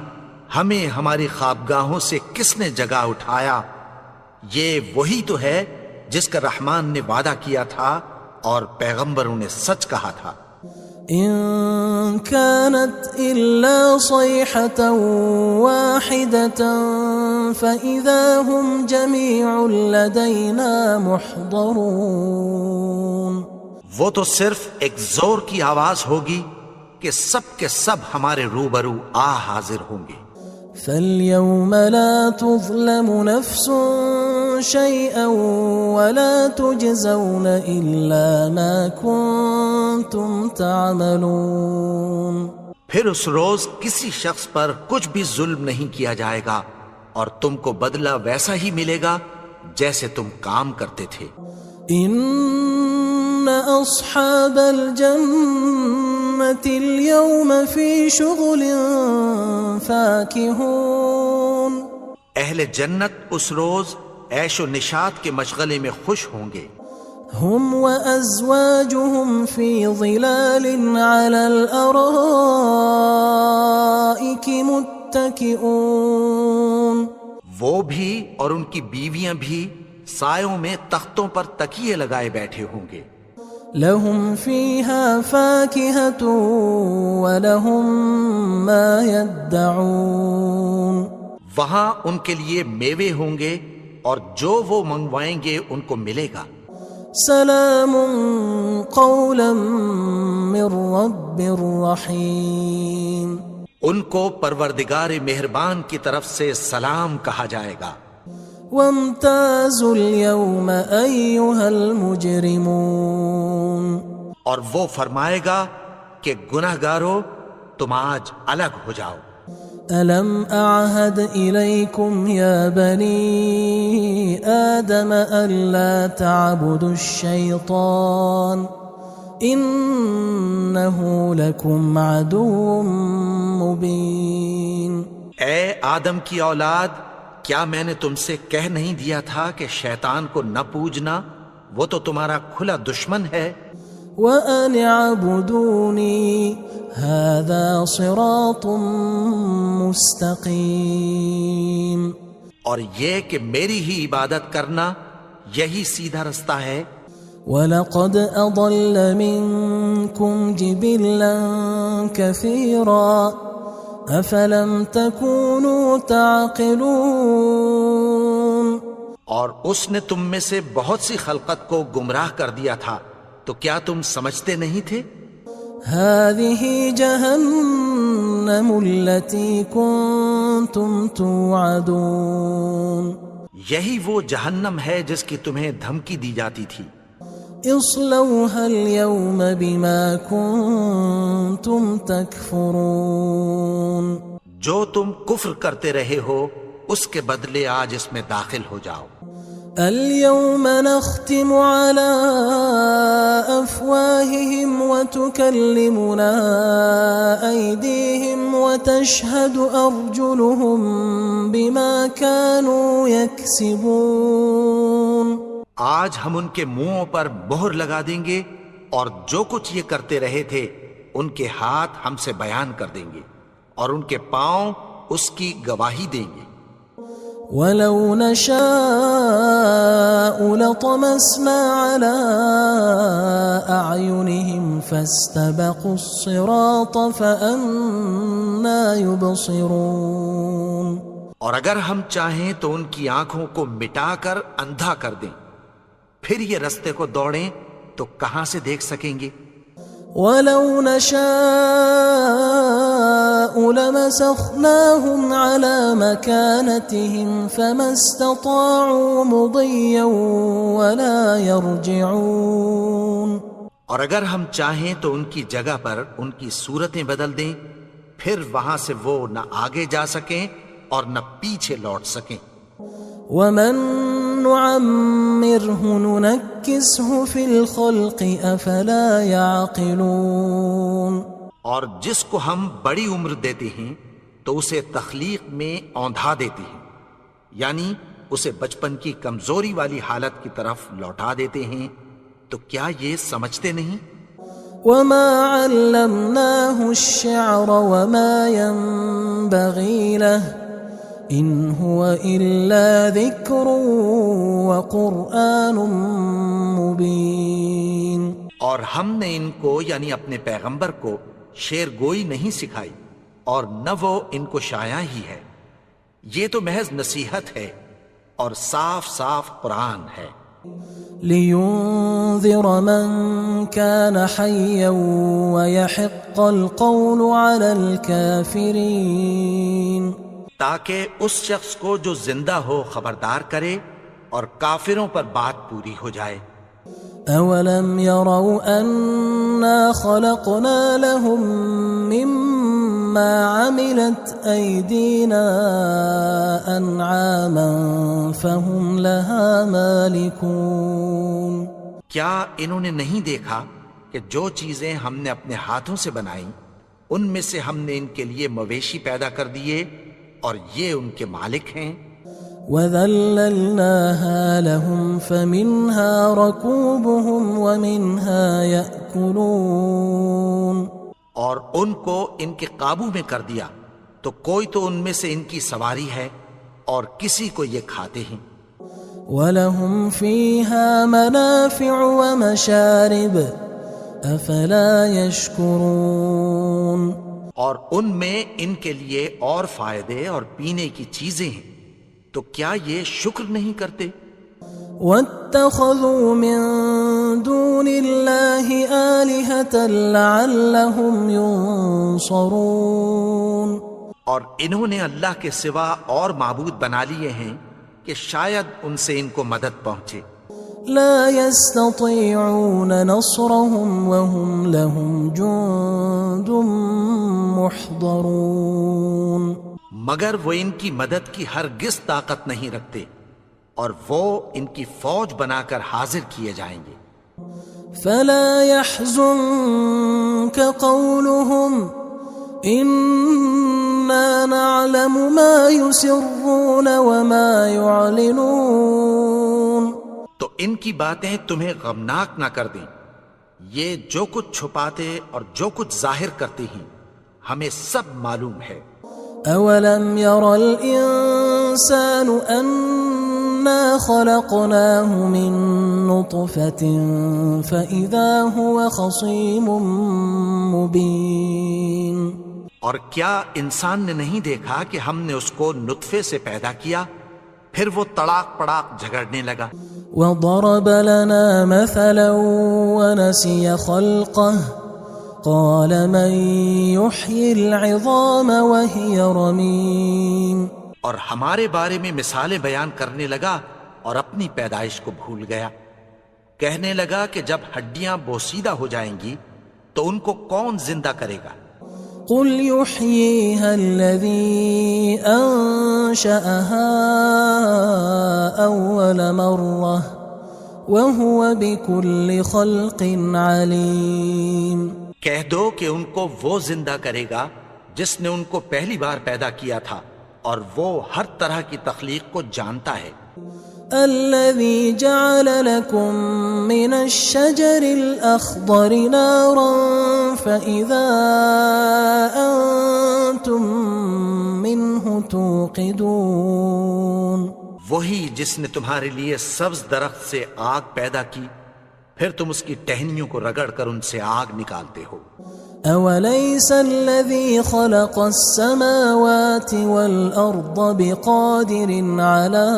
ہمیں ہماری خوابگاہوں سے کس نے جگا اٹھایا؟ یہ وہی تو ہے جس کا رحمان نے وعدہ کیا تھا اور پیغمبروں نے سچ کہا تھا. إن كانت إلا صيحة واحدة فإذا هم جميع لدينا محضرون. وہ تو صرف ایک زور کی آواز ہوگی کہ سب کے سب ہمارے روبرو حاضر ہوں گے. فاليوم لا تظلم نفس شيئا ولا تجزون إلا ما كنتم تعملون. پھر اس روز کسی شخص پر کچھ بھی ظلم نہیں کیا جائے گا اور تم کو بدلہ ویسا ہی ملے گا جیسے تم کام کرتے تھے. إن أصحاب الجنة اليوم في شغل فاكهون. اہل جنت اس روز عیش و نشاط کے مشغلے میں خوش ہوں گے. هم وأزواجهم في ظلال على الأرائك متكئون. وہ بھی اور ان کی بیویاں بھی سایوں میں تختوں پر تکیے لگائے بیٹھے ہوں گے. لهم فيها فاكهة ولهم ما يدعون. وہاں ان کے لیے میوے ہوں گے اور جو وہ منگوائیں گے ان کو ملے گا. سلام قولا من رب رحیم. ان کو پروردگار مہربان کی طرف سے سلام کہا جائے گا. وامتازوا اليوم أيها المجرمون. اور وہ فرمائے گا کہ گناہگارو تم آج الگ ہو جاؤ. ألم أعهد إليكم يا بني آدم ألا تعبدوا الشيطان إنه لكم عدو مبين. اے آدم کی اولاد، کیا میں نے تم سے کہہ نہیں دیا تھا کہ شیطان کو نہ پوجنا، وہ تو تمہارا کھلا دشمن ہے. وَأَنِ اعْبُدُونِي هَذَا صِرَاطٌ مُسْتَقِيمٌ. اور یہ کہ میری ہی عبادت کرنا یہی سیدھا رستہ ہے. وَلَقَدْ أَضَلَّ مِنْكُمْ جِبِلًّا كَثِيرًا أَفَلَمْ تَكُونُوا تَعْقِلُونَ. اور اس نے تم میں سے بہت سی خلقت کو گمراہ کر دیا تھا، تو کیا تم سمجھتے نہیں تھے؟ هذه جهنم التي كنتم توعدون. یہی وہ جہنم ہے جس کی تمہیں دھمکی دی جاتی تھی. اصلوها اليوم بما كنتم تكفرون جو تم کفر کرتے رہے ہو اس کے بدلے آج اس میں داخل ہو جاؤ. اليوم نختم على أفواههم وتكلمنا أيديهم وتشهد أرجلهم بما كانوا يكسبون. آج ہم ان کے منہوں پر مہر لگا دیں گے اور جو کچھ یہ کرتے رہے تھے ان کے ہاتھ ہم سے بیان کر دیں گے اور ان کے پاؤں اس کی گواہی دیں گے. وَلَوْ نَشَاءُ لَطَمَسْنَا عَلَىٰ أَعْيُنِهِمْ فَاسْتَبَقُوا الصِّرَاطَ فَأَنَّىٰ يُبْصِرُونَ. اور اگر ہم چاہیں تو ان کی آنکھوں کو مٹا کر اندھا کر دیں، پھر یہ رستے کو دوڑیں تو کہاں سے دیکھ سکیں گے. وَلَوْ نَشَاءُ لَمَسَخْنَاهُمْ عَلَىٰ مَكَانَتِهِمْ فَمَا اسْتَطَاعُوا مُضِيًّا وَلَا يَرْجِعُونَ. اور اگر ہم چاہیں تو ان کی جگہ پر ان کی صورتیں بدل دیں، پھر وہاں سے وہ نہ آگے جا سکیں اور نہ پیچھے لوٹ سکیں. وَمَن نُعَمِّرْهُ نُنَكِّسْهُ فِي الْخَلْقِ أَفَلَا يَعْقِلُونَ. اور جس کو ہم بڑی عمر دیتے ہیں تو اسے تخلیق میں اوندھا دیتے ہیں، یعنی اسے بچپن کی کمزوری والی حالت کی طرف لوٹا دیتے ہیں. تو کیا یہ سمجھتے نہیں؟ وَمَا عَلَّمْنَاهُ الشِّعْرَ وَمَا يَنبَغِي لَهُ إِنْ هُوَ إِلَّا ذِكْرٌ وَقُرْآنٌ مُبِينٌ. اور ہم نے ان کو یعنی اپنے پیغمبر کو شعر گوئی نہیں سکھائی اور نہ وہ ان کو شایع ہی ہے، یہ تو محض نصیحت ہے اور صاف صاف قرآن ہے. لِيُنذِرَ مَن كَانَ حَيًّا وَيَحِقَّ الْقَوْلُ عَلَى الْكَافِرِينَ. تاکہ اس شخص کو جو زندہ ہو خبردار کرے اور کافروں پر بات پوری ہو جائے. أَوَلَمْ يَرَوْا أَنَّا خَلَقْنَا لَهُم مِّمَّا عَمِلَتْ أَيْدِينَا أَنْعَامًا فَهُمْ لَهَا مَالِكُونَ. کیا انہوں نے نہیں دیکھا کہ جو چیزیں ہم نے اپنے ہاتھوں سے بنائیں ان میں سے ہم نے ان کے لیے مویشی پیدا کر دیے اور یہ ان کے مالک ہیں. وَذَلَّلْنَاهَا لَهُمْ فَمِنْهَا رَكُوبُهُمْ وَمِنْهَا يَأْكُلُونَ. اور ان کو ان کے قابو میں کر دیا تو کوئی تو ان میں سے ان کی سواری ہے اور کسی کو یہ کھاتے ہیں. وَلَهُمْ فِيهَا مَنَافِعُ وَمَشَارِبُ أَفَلَا يَشْكُرُونَ. اور ان میں ان کے لیے اور فائدے اور پینے کی چیزیں ہیں، تو کیا یہ شکر نہیں کرتے؟ وَاتَّخَذُوا مِن دُونِ اللَّهِ آلِهَةً لَعَلَّهُمْ يُنصَرُونَ. اور انہوں نے اللہ کے سوا اور معبود بنا لیے ہیں کہ شاید ان سے ان کو مدد پہنچے. لا يستطيعون نصرهم وهم لهم جند محضرون. مگر وہ ان کی مدد کی ہرگز طاقت نہیں رکھتے اور وہ ان کی فوج بنا کر حاضر کیے جائیں گے. فلا يحزنك قولهم إنا نعلم ما يسرون وما يعلنون. تو ان کی باتیں تمہیں غمناک نہ کر دیں، یہ جو کچھ چھپاتے اور جو کچھ ظاہر کرتے ہیں ہمیں سب معلوم ہے. أَوَلَمْ يَرَ الْإِنسَانُ أَنَّا خَلَقْنَاهُ مِن نُّطْفَةٍ فَإِذَا هُوَ خَصِيمٌ مُّبِينٌ. اور کیا انسان نے نہیں دیکھا کہ ہم نے اس کو نطفے سے پیدا کیا، پھر وہ تڑاک پڑاک جھگڑنے لگا. وَضَرَبَ لَنَا مَثَلًا وَنَسِيَ خَلْقَهُ قَالَ مَن يُحْيِي الْعِظَامَ وَهِيَ رَمِيمٌ. اور ہمارے بارے میں مثالیں بیان کرنے لگا اور اپنی پیدائش کو بھول گیا. کہنے لگا کہ جب ہڈیاں بوسیدہ ہو جائیں گی تو ان کو کون زندہ کرے گا؟ قل يحييها الذي أنشأها أول مرة وهو بكل خلق عليم. کہہ دو کہ ان کو وہ زندہ کرے گا جس نے ان کو پہلی بار پیدا کیا تھا اور وہ ہر طرح کی تخلیق کو جانتا ہے. الذي جعل لكم من الشجر الأخضر نارا فإذا أنتم منه توقدون. وہی جس نے تمہارے لیے سبز درخت سے آگ پیدا کی پھر تم اس کی ٹہنیوں کو رگڑ کر ان سے آگ نکالتے ہو. أوليس الذي خلق السماوات والأرض بقادر على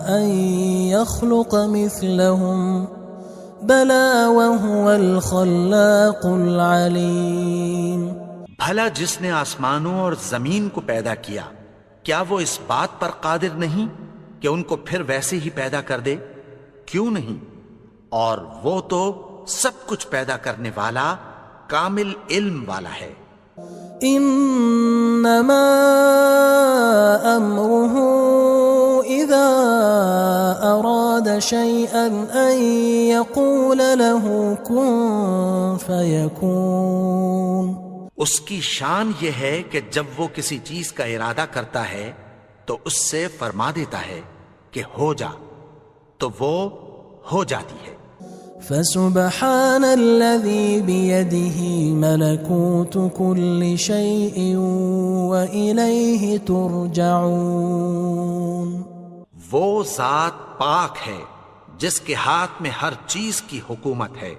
أن يخلق مثلهم بلى وهو الخلاق العليم. بھلا جس نے آسمانوں اور زمین کو پیدا کیا کیا وہ اس بات پر قادر نہیں کہ ان کو پھر ویسے ہی پیدا کر دے؟ کیوں نہیں؟ اور وہ تو سب کچھ پیدا کرنے والا کامل علم والا ہے. انما امره اذا اراد شيئا ان يقول له كن فيكون. اس کی شان یہ ہے کہ جب وہ کسی چیز کا ارادہ کرتا ہے تو اس سے فرما دیتا ہے کہ ہو جا تو وہ ہو جاتی ہے. فسبحان الذي بيده ملكوت كل شيء وإليه ترجعون. وہ ذات پاک ہے جس کے ہاتھ میں ہر چیز کی حکومت ہے